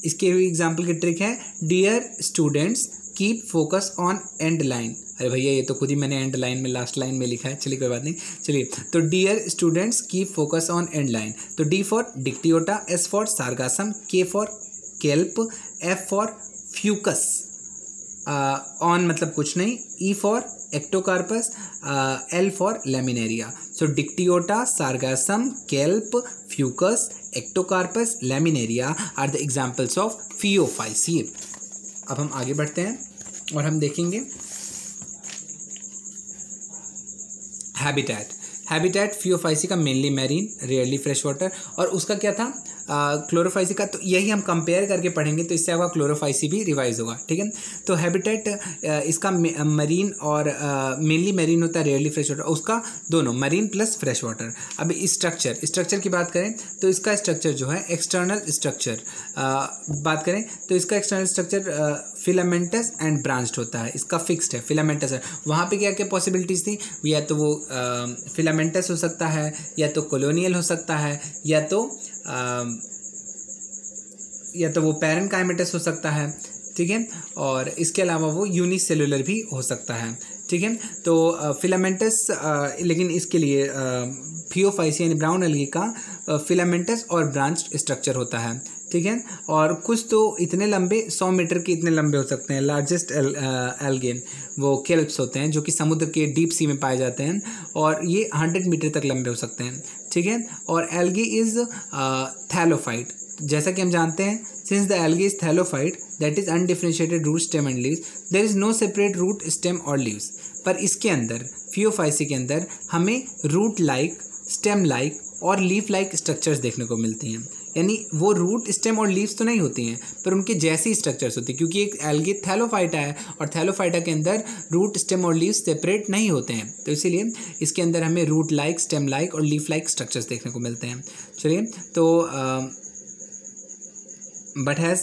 इसके एग्जाम्पल की ट्रिक है, dear students keep focus on end line. अरे भैया ये तो खुद ही मैंने एंड लाइन में, लास्ट लाइन में लिखा है, चलिए कोई बात नहीं। चलिए, तो dear students keep focus on end line. तो D for Dictyota, S for Sargassum, K for kelp, F for Fucus, on मतलब कुछ नहीं, ई for Ectocarpus, L for Laminaria. So Dictyota, Sargassum, kelp, Fucus, Ectocarpus, Laminaria are the examples of Phaeophyceae. अब हम आगे बढ़ते हैं और हम देखेंगे हैबिटेट। हैबिटेट फियोफाइसी का mainly marine, rarely fresh water, और उसका क्या था क्लोरोफाइसी का। तो यही हम कंपेयर करके पढ़ेंगे, तो इससे आपका क्लोरोफाइसी भी रिवाइज होगा। ठीक है। तो हैबिटेट इसका मरीन और मेनली मरीन होता है, रेयरली फ्रेश वाटर, उसका दोनों मरीन प्लस फ्रेश वाटर। अब स्ट्रक्चर की बात करें तो इसका स्ट्रक्चर जो है एक्सटर्नल स्ट्रक्चर बात करें तो इसका external structure filamentous and branched होता है, इसका फिक्स्ड है, फिलामेंटस है। वहाँ पे क्या क्या पॉसिबिलिटीज़ थी, या तो वो फिलामेंटस हो सकता है, या तो कॉलोनियल हो सकता है, या तो वो पैरेनकाइमेटस हो सकता है। ठीक है। और इसके अलावा वो यूनिसेलुलर भी हो सकता है। ठीक है। तो फिलामेंटस, लेकिन इसके लिए फियोफाइसी यानी ब्राउन एल्गी का फिलामेंटस और ब्रांच्ड स्ट्रक्चर होता है, ठीक है। और कुछ तो इतने लंबे 100 मीटर के इतने लंबे हो सकते हैं। लार्जेस्ट एल्गे वो केल्प्स होते हैं जो कि समुद्र के डीप सी में पाए जाते हैं, और ये 100 मीटर तक लंबे हो सकते हैं, ठीक है। और एल्गी इज थैलोफाइट, जैसा कि हम जानते हैं, since the algae is thallophyte that is undifferentiated root stem and leaves, there is no separate root stem और लीव्स। पर इसके अंदर फियोफाइसी के अंदर हमें रूट लाइक, स्टेम लाइक और लीफ लाइक स्ट्रक्चर्स देखने को मिलती हैं। यानी वो रूट स्टेम और लीव्स तो नहीं होती हैं, पर उनके जैसी स्ट्रक्चर्स होती हैं, क्योंकि एक एल्गी थैलोफाइटा है और थैलोफाइटा के अंदर रूट स्टेम और लीव्स सेपरेट नहीं होते हैं, तो इसीलिए इसके अंदर हमें रूट लाइक, स्टेम लाइक और लीफ लाइक स्ट्रक्चर्स देखने को मिलते हैं। चलिए, तो but has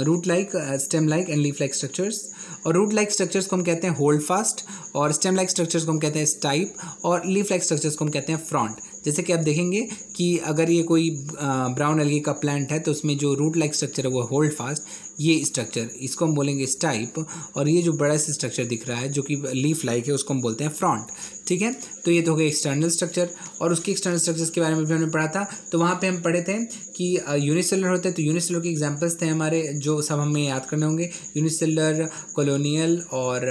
root like, stem like and leaf like structures. और रूट लाइक स्ट्रक्चर्स को हम कहते हैं होल्ड फास्ट, और स्टेम लाइक स्ट्रक्चर्स को हम कहते हैं स्टाइप, और लीफ लाइक स्ट्रक्चर्स को हम कहते हैं फ्रॉन्ट। जैसे कि आप देखेंगे कि अगर ये कोई ब्राउन एल्गी का प्लांट है तो उसमें जो रूट लाइक स्ट्रक्चर है वो होल्ड फास्ट, ये स्ट्रक्चर इसको हम बोलेंगे स्टाइप, और ये जो बड़ा सा स्ट्रक्चर दिख रहा है जो कि लीफ लाइक है उसको हम बोलते हैं फ्रॉन्ट, ठीक है। तो ये तो हो गया एक्सटर्नल स्ट्रक्चर। और उसकी एक्सटर्नल स्ट्रक्चर्स के बारे में भी हमने पढ़ा था, तो वहाँ पे हम पढ़े थे कि यूनिसेलुलर होते हैं, तो यूनिसेलुलर के एग्जांपल्स थे हमारे जो सब हमें याद करने होंगे, यूनिसेलुलर, कॉलोनियल और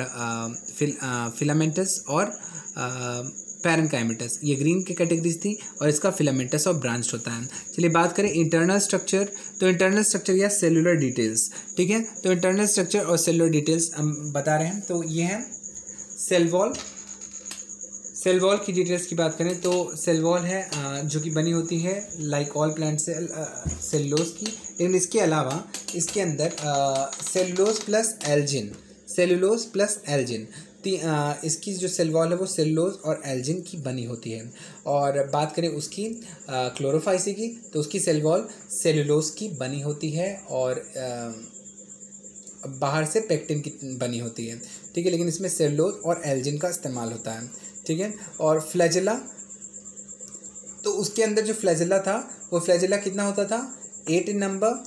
फिलामेंटस और पैरेन्काइमेटस, ये ग्रीन की कैटेगरीज थी, और इसका फिलामेंटस और ब्रांच होता है। चलिए बात करें इंटरनल स्ट्रक्चर, तो इंटरनल स्ट्रक्चर या सेलुलर डिटेल्स, ठीक है। तो इंटरनल स्ट्रक्चर और सेलुलर डिटेल्स हम बता रहे हैं, तो ये है सेल वॉल। सेल वॉल की डिटेल्स की बात करें तो सेल वॉल है जो कि बनी होती है like all plant cell cellulose की, लेकिन इसके अलावा इसके अंदर cellulose plus algin, cellulose plus algin, इसकी जो सेल वॉल है वो सेलुलोज और एल्जिन की बनी होती है। और बात करें उसकी क्लोरोफाइसी की, तो उसकी सेल वॉल सेलुलोज की बनी होती है और बाहर से पेक्टिन की बनी होती है, ठीक है। लेकिन इसमें सेलुलोज और एल्जिन का इस्तेमाल होता है, ठीक है। और फ्लैजेला, तो उसके अंदर जो फ्लैजेला था वो फ्लैजेला कितना होता था, 8 इन नंबर,